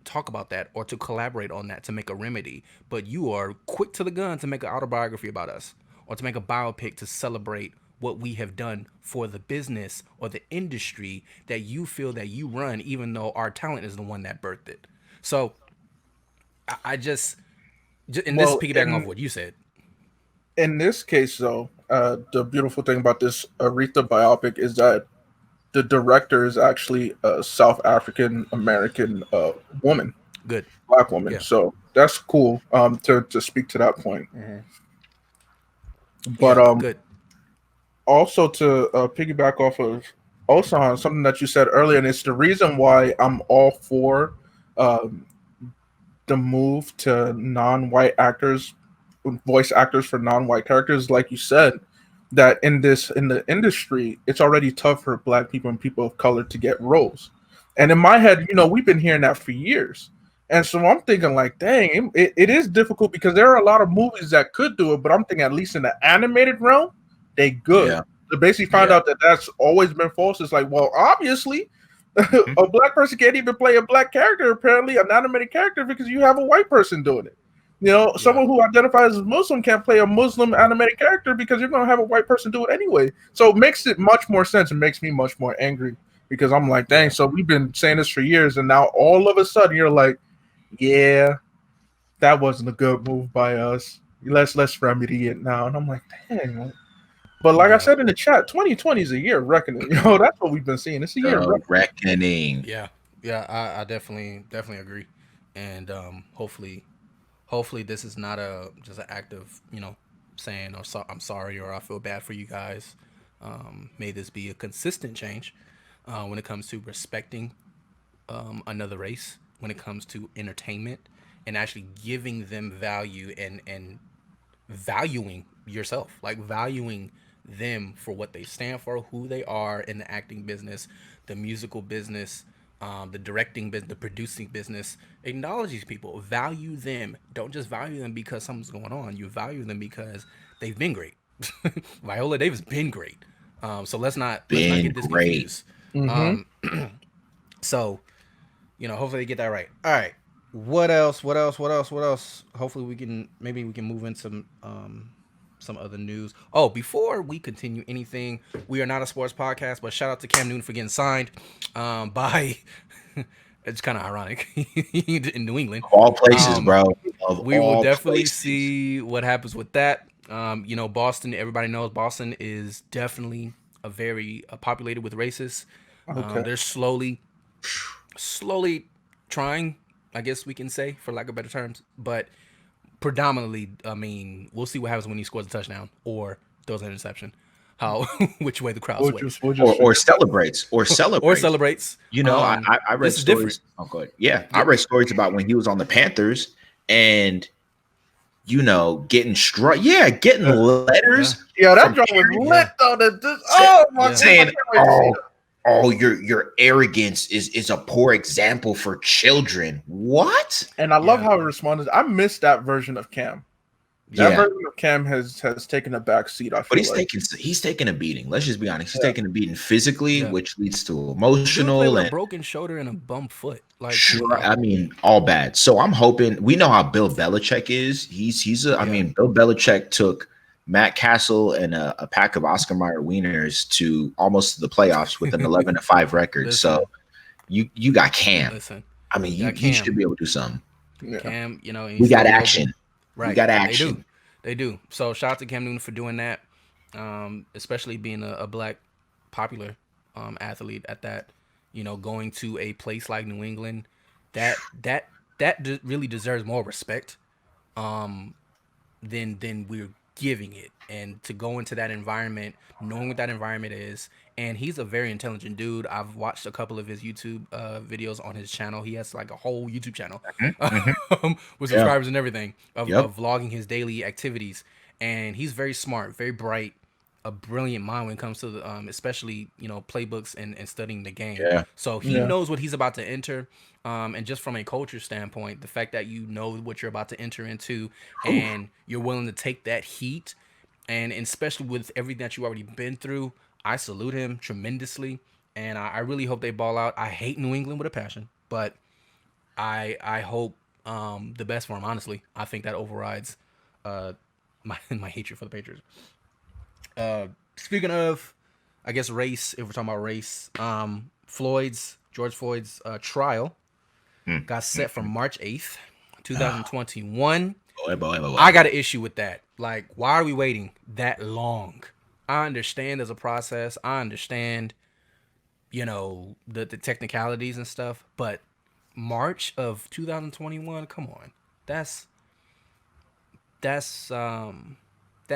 talk about that or to collaborate on that to make a remedy. But you are quick to the gun to make an autobiography about us or to make a biopic to celebrate what we have done for the business or the industry that you feel that you run, even though our talent is the one that birthed it. So I just, and this is
Well,
piggybacking off what you said.
in this case, though, the beautiful thing about this Aretha biopic is that the director is actually a South African American woman,
Good.
black woman.
Yeah.
So that's cool. To speak to that point, but
Yeah. Good.
also to piggyback off of Osan, something that you said earlier, and it's the reason why I'm all for um, the move to non-white actors, voice actors for non-white characters. Like you said, that in the industry, it's already tough for black people and people of color to get roles. And in my head, we've been hearing that for years. And so I'm thinking like, dang, it is difficult because there are a lot of movies that could do it, but I'm thinking at least in the animated realm, they good.
yeah,
To basically find
yeah.
out that that's always been false. It's like, well, obviously, a black person can't even play a black character, apparently, an animated character, because you have a white person doing it.
Yeah.
Someone who identifies as Muslim can't play a Muslim animated character because you're going to have a white person do it anyway. So it makes it much more sense. It makes me much more angry because I'm like, dang,
Yeah.
so we've been saying this for years, and now all of a sudden you're like, yeah, that wasn't a good move by us. Let's remedy it now. And I'm like, dang. But like I
Yeah.
said in the chat, 2020 is a year of reckoning. That's what we've been seeing. It's a year of
The
reckoning.
reckoning.
Yeah. Yeah. I definitely agree. And hopefully this is not a just an act of saying or I'm sorry or I feel bad for you guys. May this be a consistent change when it comes to respecting another race, when it comes to entertainment, and actually giving them value and valuing yourself, like valuing them for what they stand for, who they are in the acting business, the musical business, the directing business, the producing business. Acknowledge these people, value them. Don't just value them because something's going on. You value them because they've been great. Viola Davis been great. So let's not
Been
get this
great.
confused.
Mm-hmm.
So hopefully they get that right. All right. What else? What else? What else? What else? Hopefully we can move into some other news. Oh, before we continue anything, we are not a sports podcast, but shout out to Cam Newton for getting signed by. It's kind of ironic in New England.
Of all places,
Um,
bro. Of
we will
all
definitely
places.
see what happens with that. You know, Boston. Everybody knows Boston is definitely a very populated with racists.
Okay.
They're slowly trying, I guess we can say, for lack of better terms, but predominantly, I mean, we'll see what happens when he scores a touchdown or throws an interception. How which way the crowd sways
We'll just
Or
figure.
celebrates. Or
or
celebrates.
celebrates.
You know, I read
This is different.
stories. Oh, good. Yeah, I
Yeah.
read stories about when he was on the Panthers and getting struck. Yeah, getting letters
Yeah, that
from
joint was
Yeah.
lit though. Oh my
Yeah.
god!
saying,
I can't wait to see
"Oh, your arrogance is a poor example for children." What?
that. And I love
Yeah.
how he responded. I missed that version of Cam. That
Yeah,
version of Cam has taken a back seat. I
but
feel like.
he's taking a beating. Let's just be honest. He's
Yeah.
taking a beating physically,
Yeah.
which leads to
Dude
emotional
played with a
and
broken shoulder and a bum foot. Like, come
sure.
on,
I mean, all bad. So I'm hoping we know how Bill Belichick is. He's a. I
Yeah.
mean, Bill Belichick took Matt Castle and a pack of Oscar Mayer wieners to almost the playoffs with an 11-5 record.
Listen.
So you got Cam.
listen,
I mean,
got
you
Cam.
should be able to do something.
Yeah.
Cam, you know,
We
he's
got
still
action.
mobile. Right.
We got action.
They do. So shout out to Cam Newton for doing that. Especially being a black popular athlete at that. You know, going to a place like New England, that really deserves more respect than we're giving it. And to go into that environment, knowing what that environment is, and he's a very intelligent dude. I've watched a couple of his YouTube videos on his channel. He has like a whole YouTube channel with
Yeah.
subscribers and everything of
Yep.
vlogging his daily activities. And he's very smart, very bright, a brilliant mind when it comes to the, especially playbooks and studying the game.
Yeah.
So he
Yeah.
knows what he's about to enter. And just from a culture standpoint, the fact that you know what you're about to enter into, and you're willing to take that heat, and especially with everything that you already been through, I salute him tremendously. And I really hope they ball out. I hate New England with a passion, but I hope the best for him. Honestly, I think that overrides my hatred for the Patriots. Speaking of, I guess race. If we're talking about race, George Floyd's trial got set for March 8th, 2021.
Boy.
I got an issue with that. Like, why are we waiting that long? I understand there's a process. I understand, the technicalities and stuff, but March of 2021, come on. That's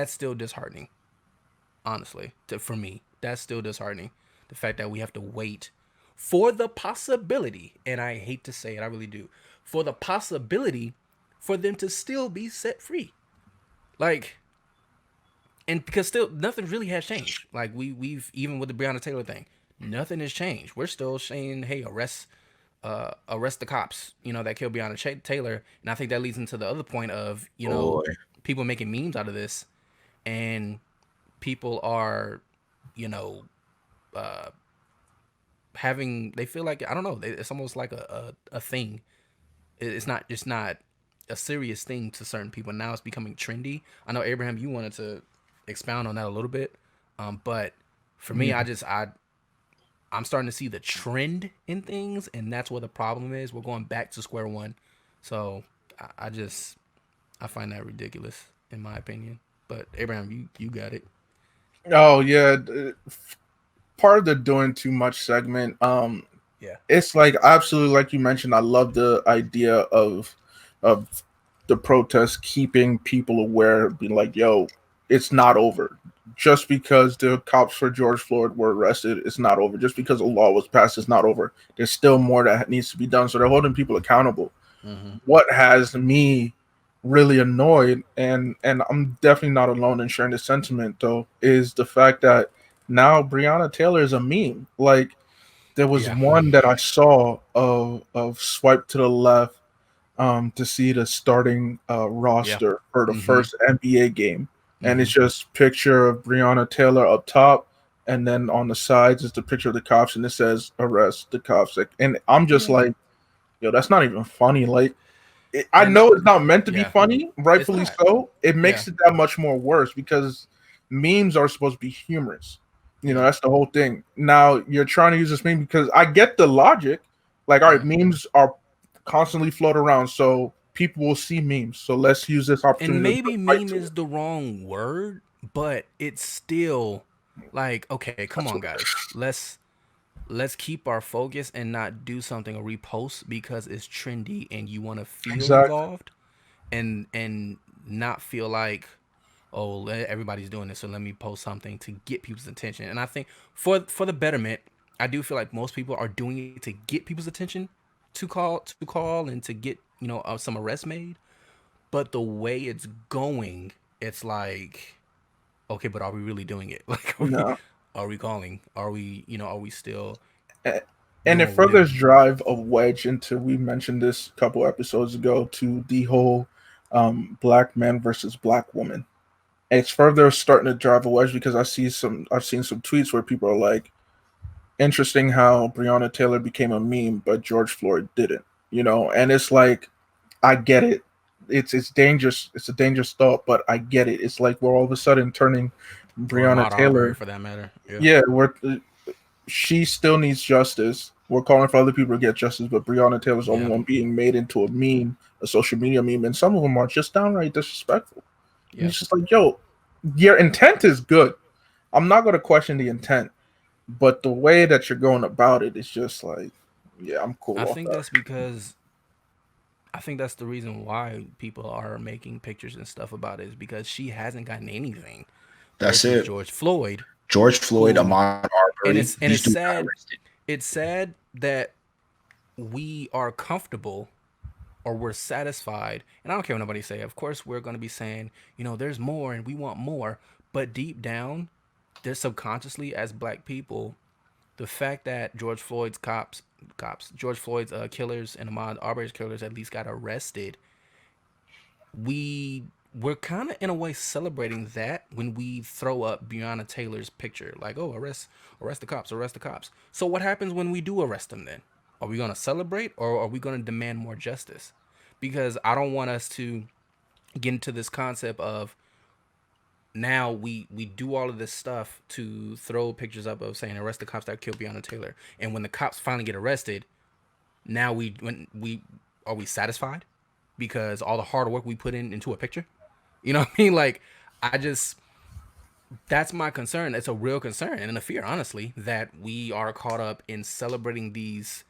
still disheartening. Honestly, for me, that's still disheartening. The fact that we have to wait for the possibility, and I hate to say it, I really do, for the possibility for them to still be set free. Like, and because still nothing really has changed. Like we've even with the Breonna Taylor thing, nothing has changed. We're still saying, hey, arrest the cops, that killed Breonna Taylor. And I think that leads into the other point of,
Boy.
people making memes out of this, and people are, they feel like, I don't know, it's almost like a thing. It's not a serious thing to certain people. Now it's becoming trendy. I know, Abraham, you wanted to expound on that a little bit, but for me, I'm starting to see the trend in things, and that's where the problem is. We're going back to square one. So I find that ridiculous, in my opinion. But Abraham, you got it.
Oh yeah, part of the doing too much segment.
Yeah.
It's like absolutely like you mentioned. I love the idea of the protest keeping people aware, being like, "Yo, it's not over." Just because the cops for George Floyd were arrested, it's not over. Just because a law was passed, it's not over. There's still more that needs to be done. So they're holding people accountable.
Mm-hmm.
What has me really annoyed, and I'm definitely not alone in sharing this sentiment, though, is the fact that now Breonna Taylor is a meme. Like, there was
Yeah.
one that I saw of swipe to the left to see the starting roster for the
Mhm.
first NBA game. And it's
Mm-hmm.
just picture of Breonna Taylor up top, and then on the sides is the picture of the cops, and it says arrest the cops. And I'm just like, yo, that's not even funny. Like, I
And
know it's not meant to be
yeah,
funny,
it's
rightfully
not.
so. It
Yeah,
makes it that much more worse because memes are supposed to be humorous. You know,
yeah.
that's the whole thing. Now you're trying to use this meme because I get the logic. Like, all right,
Mhm.
memes are constantly float around, so people will see memes. So let's use this
And
opportunity to put
maybe
light
meme
to it.
is the wrong word, but it's still like, okay, come
That's
on,
what it
guys.
is.
Let's keep our focus and not do something or repost because it's trendy and you want to feel
Exactly.
involved and not feel like, oh, everybody's doing this, so let me post something to get people's attention. And I think for the betterment, I do feel like most people are doing it to get people's attention, to call and to get some arrests made. But the way it's going, it's like, okay, but are we really doing it? Like,
No.
are we calling? Are we, are we still
A- And
doing
it
what we're
furthers
doing?
drive a wedge into, we mentioned this a couple episodes ago, to the whole black man versus black woman. It's further starting to drive a wedge because I've seen some tweets where people are like, interesting how Breonna Taylor became a meme, but George Floyd didn't. And it's like, I get it. It's dangerous. It's a dangerous thought, but I get it. It's like we're all of a sudden turning
Or
Breonna
Ahmaud Arbery
Taylor.
for that matter. Yeah.
Yeah, she still needs justice. We're calling for other people to get justice, but Breonna Taylor's the only
Yeah.
one being made into a meme, a social media meme, and some of them are just downright disrespectful. And
Yeah.
it's just like, yo, your intent is good. I'm not going to question the intent, but the way that you're going about it is just like, yeah, I'm
I
cool off
think
that.
that's because I think that's the reason why people are making pictures and stuff about it is because she hasn't gotten anything
That's
versus
it.
George Floyd,
George Floyd,
who
Ahmaud
and
Arbery,
it's
these dudes got
sad.
arrested.
It's sad that we are comfortable or we're satisfied. And I don't care what nobody say. Of course, we're going to be saying, there's more and we want more. But deep down, there's subconsciously as black people, the fact that George Floyd's killers and Ahmaud Arbery's killers at least got arrested, we're kind of in a way celebrating that when we throw up Breonna Taylor's picture, like, oh, arrest the cops, arrest the cops. So what happens when we do arrest them then? Are we gonna celebrate or are we gonna demand more justice? Because I don't want us to get into this concept of now we do all of this stuff to throw pictures up of saying arrest the cops that killed Breonna Taylor, and when the cops finally get arrested, now we are we satisfied because all the hard work we put into a picture? You know what I mean? Like, I just that's my concern. It's a real concern and a fear, honestly, that we are caught up in celebrating these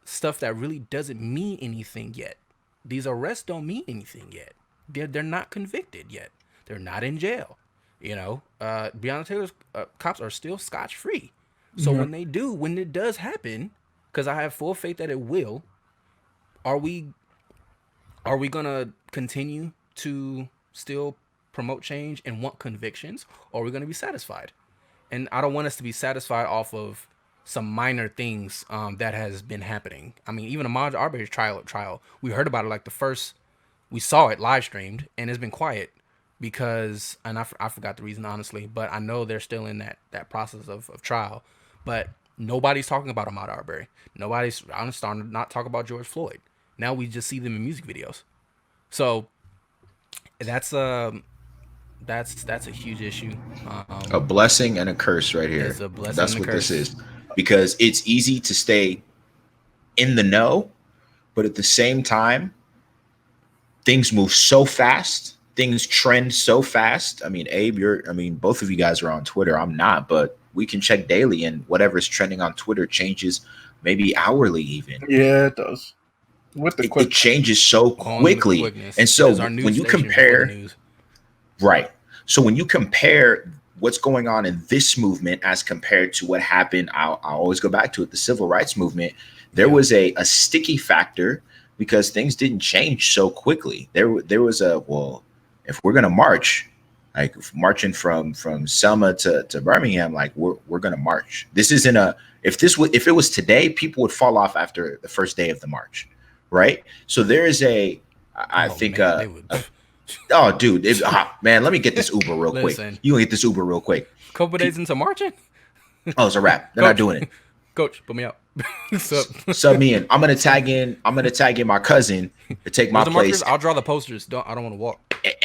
stuff that really doesn't mean anything yet. These arrests don't mean anything yet. They're not convicted yet. They're not in jail. Breonna Taylor's cops are still scotch free. So
Yeah.
when it does happen, because I have full faith that it will, are we gonna continue to still promote change and want convictions, or are we gonna be satisfied? And I don't want us to be satisfied off of some minor things that has been happening. I mean, even Ahmaud Arbery's trial, we heard about it like we saw it live streamed, and it's been quiet because, and I forgot the reason honestly, but I know they're still in that process of trial. But nobody's talking about Ahmaud Arbery. I'm starting to not talk about George Floyd. Now we just see them in music videos. So that's that's a huge issue.
A blessing and a curse right here.
It's a blessing
That's
and a
what this
curse.
is. Because it's easy to stay in the know, but at the same time, things move so fast, things trend so fast. I mean, Abe, both of you guys are on Twitter. I'm not, but we can check daily, and whatever's trending on Twitter changes maybe hourly even.
Yeah, it does. With the
It
quick.
changes so
On the
quickly.
quickness.
And
It
so
is our
when
news
you
station before the
compare,
news.
right. So when you compare what's going on in this movement as compared to what happened, I'll always go back to it, the civil rights movement, there
Yeah.
was a sticky factor because things didn't change so quickly. There was well, if we're gonna march, like marching from Selma to Birmingham, like we're gonna march. This isn't a if it was today, people would fall off after the first day of the march, right? So there is I
Oh
think
man, they would.
oh, dude, man, let me get this Uber real quick.
Listen,
You gonna get this Uber real quick?
couple days into marching,
Oh, it's a wrap. They're not
coach,
doing it.
coach, put me out. So
Sub me in. I'm gonna tag in. I'm gonna tag in my cousin to take my
where's the
place,
markers? I'll draw the posters. I don't want to walk.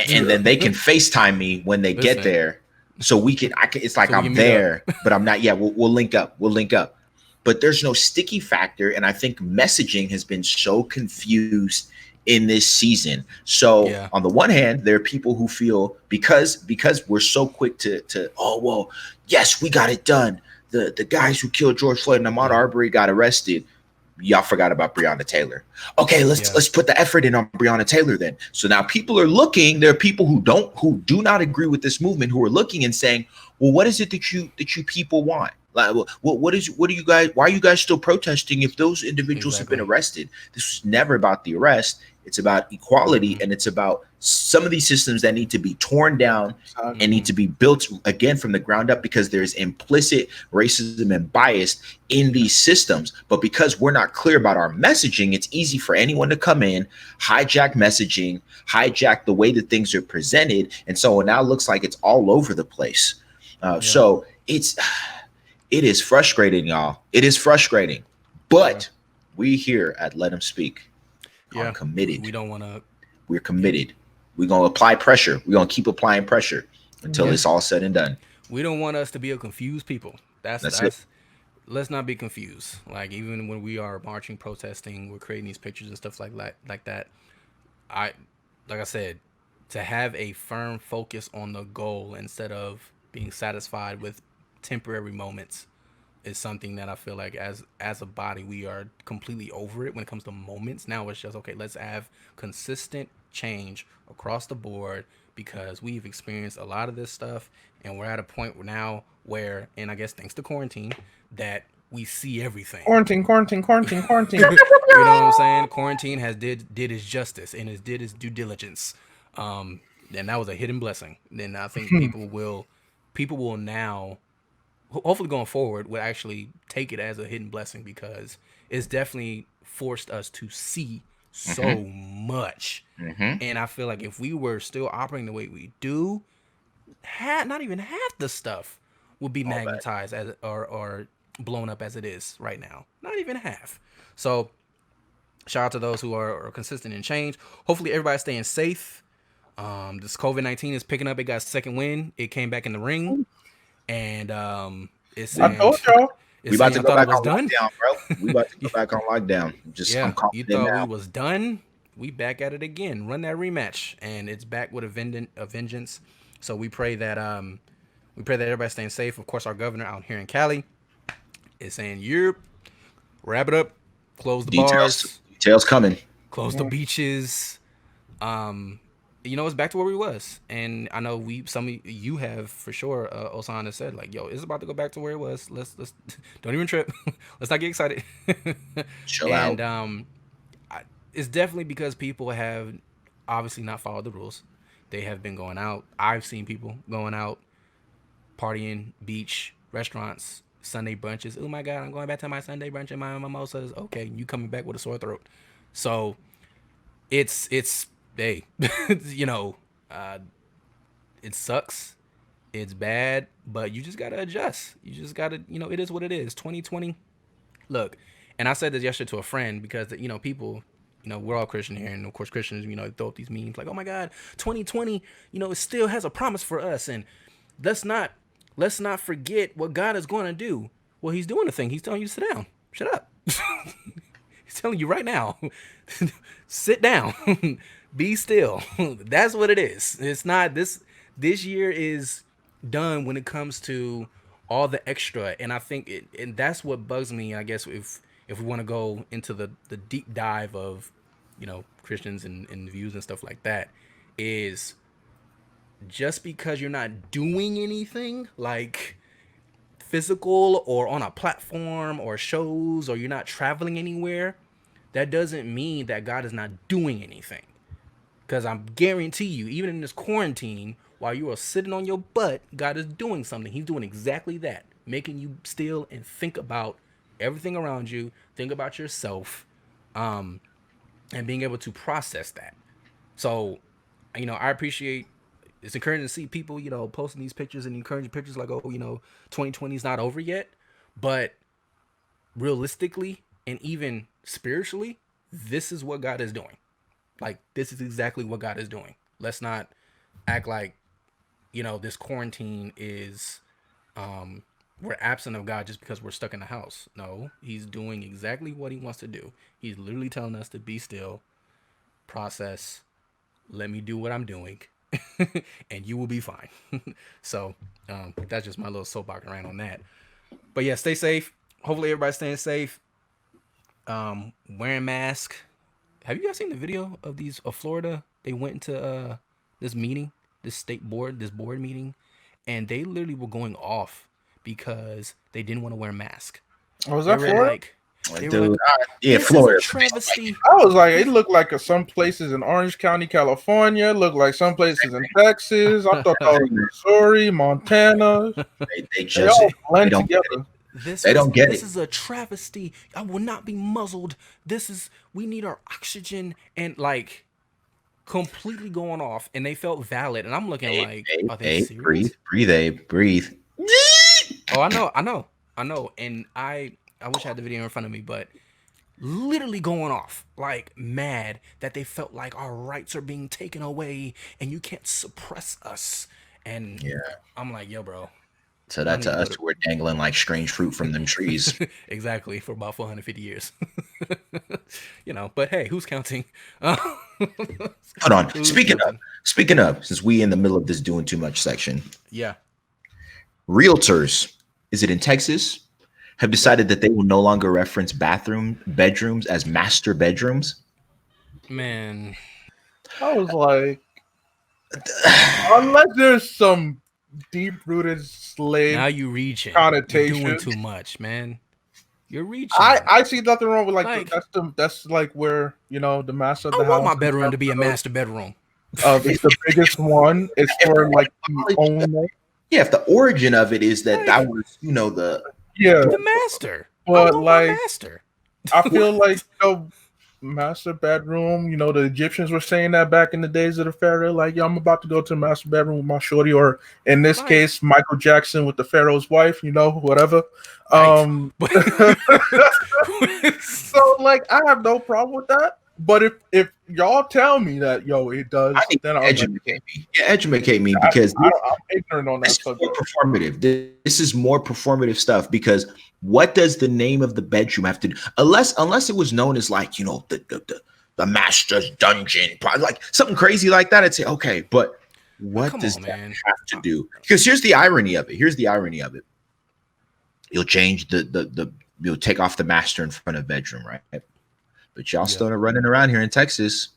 and then they can FaceTime me when they get
Listen,
there, so we can. I can. It's like
so we
I'm
can meet up.
there, but I'm not. Yeah, we'll link up. We'll link up. But there's no sticky factor, and I think messaging has been so confused in this season. So
Yeah.
on the one hand, there are people who feel because we're so quick to oh well, yes, we got it done. The guys who killed George Floyd and Ahmaud Arbery got arrested. Y'all forgot about Breonna Taylor. Okay, let's put the effort in on Breonna Taylor then. So now people are looking. There are people who do not agree with this movement who are looking and saying, well, what is it that you people want? Like, what are you guys? Why are you guys still protesting if those individuals have been arrested? This was never about the arrest. It's about equality, and it's about some of these systems that need to be torn down and need to be built again from the ground up, because there's implicit racism and bias in these systems. But because we're not clear about our messaging, it's easy for anyone to come in, hijack messaging, hijack the way that things are presented, and so it now looks like it's all over the place. So it is frustrating, y'all. It is frustrating, but we here at Let Him Speak are committed.
We don't want to.
We're committed. We're gonna apply pressure. We're gonna keep applying pressure until it's all said and done.
We don't want us to be a confused people. That's
it.
Let's not be confused. Like, even when we are marching, protesting, we're creating these pictures and stuff like that. Like I said, to have a firm focus on the goal instead of being satisfied with temporary moments is something that I feel like as a body we are completely over it when it comes to moments. Now it's just okay, let's have consistent change across the board, because we've experienced a lot of this stuff and we're at a point now where, and I guess thanks to quarantine, that we see everything.
Quarantine.
You know what I'm saying? Quarantine has did its justice and it did its due diligence. And that was a hidden blessing. Then I think people will now, hopefully going forward, will actually take it as a hidden blessing, because it's definitely forced us to see so much. And I feel like if we were still operating the way we do, not even half the stuff would be magnetized as or blown up as it is right now. Not even half. So shout out to those who are consistent in change. Hopefully everybody's staying safe. This COVID-19 is picking up. It got a second wind. It came back in the ring. And it's saying,
I told y'all.
We about to go back on lockdown, bro. We about to go back on lockdown. I'm confident
you thought
now.
we was done. We back at it again. Run that rematch, and it's back with a vengeance. So we pray that everybody's staying safe. Of course, our governor out here in Cali is saying, "Europe, wrap it up, close the bars,
details coming,
close the beaches." It's back to where we was, and I know some of you have for sure. Osana said, like, "Yo, it's about to go back to where it was. Let's don't even trip. Let's not get excited.
Chill out."
And it's definitely because people have obviously not followed the rules. They have been going out. I've seen people going out, partying, beach, restaurants, Sunday brunches. Oh my God, I'm going back to my Sunday brunch and my mimosas. Okay, you coming back with a sore throat. So it's hey, it sucks. It's bad, but you just gotta adjust. You just gotta, it is what it is. 2020. Look, and I said this yesterday to a friend, because people, we're all Christian here, and of course Christians, throw up these memes like, oh my God, 2020, it still has a promise for us, and let's not forget what God is going to do. Well, He's doing a thing. He's telling you to sit down. Shut up. He's telling you right now, sit down, be still. That's what it is. It's not this year is done when it comes to all the extra, and I think and that's what bugs me. I guess if we want to go into the deep dive of Christians and views and stuff like that, is just because you're not doing anything like physical or on a platform or shows, or you're not traveling anywhere, that doesn't mean that God is not doing anything. Because I guarantee you, even in this quarantine, while you are sitting on your butt, God is doing something. He's doing exactly that, making you still and think about everything around you, think about yourself, and being able to process that. So, I appreciate, it's encouraging to see people, posting these pictures and encouraging pictures like, oh, 2020 is not over yet. But realistically and even spiritually, this is what God is doing. Like, this is exactly what God is doing. Let's not act like, this quarantine is we're absent of God just because we're stuck in the house. No, he's doing exactly what he wants to do. He's literally telling us to be still, process, let me do what I'm doing, and you will be fine. So that's just my little soapbox rant on that. But yeah, stay safe. Hopefully everybody's staying safe. Wearing mask. Have you guys seen the video of these of Florida? They went into this meeting, this board meeting, and they literally were going off because they didn't want to wear a mask.
Oh, was
They
that
were
Florida?
like,
Dude, yeah,
this
Florida.
is a travesty.
I was like, it looked like some places in Orange County, California. It looked like some places in Texas. I thought that was Missouri, Montana.
They
They
just
all blend
don't get
together.
They don't get
this
it.
is a travesty. I will not be muzzled. We need our oxygen, and like completely going off, and they felt valid. And I'm looking like, are they serious?
Breathe, Abe, breathe.
Oh, I know. And I wish I had the video in front of me, but literally going off, like mad that they felt like our rights are being taken away and you can't suppress us. And
Yeah.
I'm like, yo, bro.
So that to us, we're dangling like strange fruit from them trees.
Exactly, for about 450 years. But hey, who's counting?
Hold on. Speaking of, since we in the middle of this doing too much section,
Yeah.
realtors, is it in Texas, have decided that they will no longer reference bedrooms as master bedrooms.
Man.
I was like, unless there's some deep-rooted slave
Now you reaching.
connotation.
You're doing too much, man. You're reaching.
I see nothing wrong with
Like,
that's like where the master of
I
the house.
want my bedroom to be a master bedroom.
It's the biggest one. It's for like the owner.
Yeah, if the origin of it is that that was,
the master.
But
I want
like,
my master.
I feel like master bedroom. The Egyptians were saying that back in the days of the pharaoh. Like, yo, I'm about to go to the master bedroom with my shorty, or in this case, Michael Jackson with the pharaoh's wife. Whatever.
Right.
So like, I have no problem with that. But if y'all tell me that it does, then I'll
educate me. Yeah, educate me, because
I'm ignorant on that subject.
Performative. This is more performative stuff, because what does the name of the bedroom have to do? Unless it was known as like, the master's dungeon, like something crazy like that, I'd say okay, but what does that have to do? Because here's the irony of it. You'll change you'll take off the master in front of bedroom, right? But y'all still are running around here in Texas,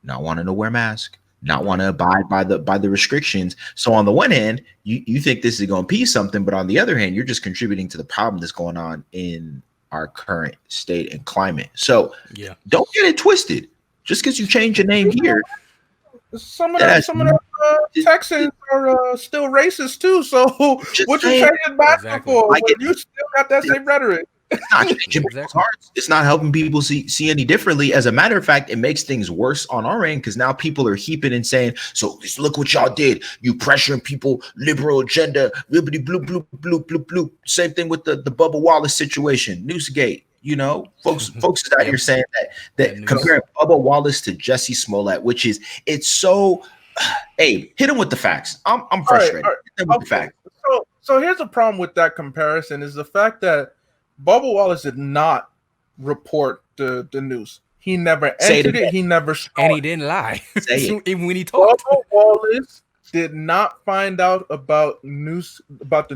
not wanting to wear masks, not want to abide by the restrictions. So on the one hand, you think this is going to be something, but on the other hand, you're just contributing to the problem that's going on in our current state and climate. So don't get it twisted. Just because you change your name here,
some of the Texans are still racist too. So what you changing back for? You still got that same rhetoric.
It's not changing people's hearts. It's not helping people see any differently. As a matter of fact, it makes things worse on our end, because now people are heaping and saying, so look what y'all did. You pressuring people, liberal agenda, liberty, blue, blue, blue, blue, blue. Same thing with the Bubba Wallace situation, Newsgate. Folks is out here saying that comparing Bubba Wallace to Jesse Smollett, which is, it's so, hey, hit him with the facts. I'm frustrated.
All right.
Hit him with the facts.
So here's the problem with that comparison is the fact that Bubba Wallace did not report the news. He never entered it. He never saw
and he didn't lie. Even when he
talked. Bubba Wallace did not find out about the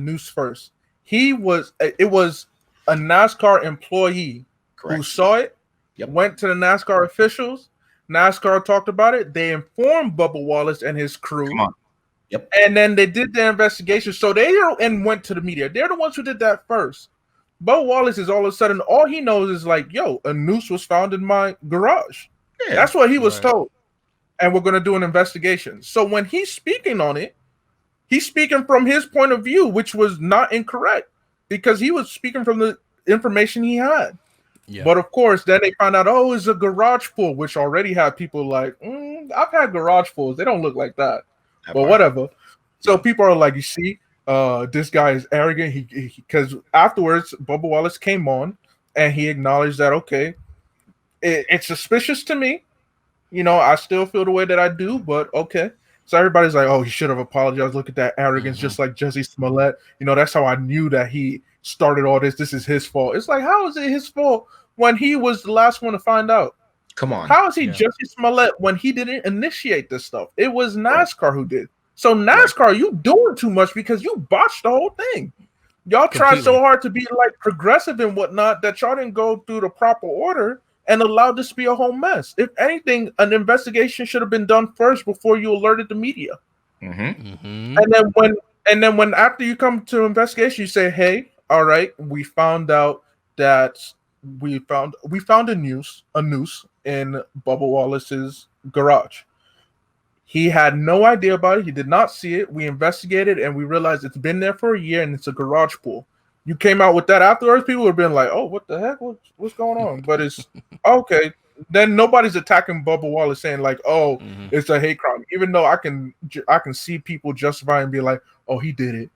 news first. It was a NASCAR employee who saw it, went to the NASCAR officials. NASCAR talked about it. They informed Bubba Wallace and his crew.
Come on. Yep.
And then they did their investigation. So went to the media. They're the ones who did that first. Bo Wallace is all of a sudden, all he knows is like, yo, a noose was found in my garage. Yeah, that's what he was told. And we're going to do an investigation. So when he's speaking on it, he's speaking from his point of view, which was not incorrect, because he was speaking from the information he had. Yeah. But of course, then they found out, it's a garage full, which already had people like, I've had garage fulls. They don't look like that. But whatever. So people are like, you see, this guy is arrogant. He because afterwards, Bubba Wallace came on and he acknowledged that okay, it's suspicious to me. You know, I still feel the way that I do, but okay. So everybody's like, "Oh, he should have apologized. Look at that arrogance, just like Jesse Smollett." You know, that's how I knew that he started all this. This is his fault. It's like, how is it his fault when he was the last one to find out?
Come on.
How is he
Yeah.
Jesse Smollett when he didn't initiate this stuff? It was
Right.
NASCAR who did. So NASCAR, you doing too much because you botched the whole thing. Y'all tried so
Completely.
hard to be like progressive and whatnot that y'all didn't go through the proper order and allowed this to be a whole mess. If anything, an investigation should have been done first before you alerted the media.
Mm-hmm.
And then when after you come to investigation, you say, "Hey, all right, we found out that we found a noose in Bubba Wallace's garage. He had no idea about it. He did not see it. We investigated and we realized it's been there for a year and it's a garage pool." You came out with that afterwards, people would have been like, "Oh, what the heck? What's going on?" But it's okay. Then nobody's attacking Bubba Wallace saying like, "Oh,
Mm-hmm.
it's a hate crime," even though I can see people justify and be like, "Oh, he did it.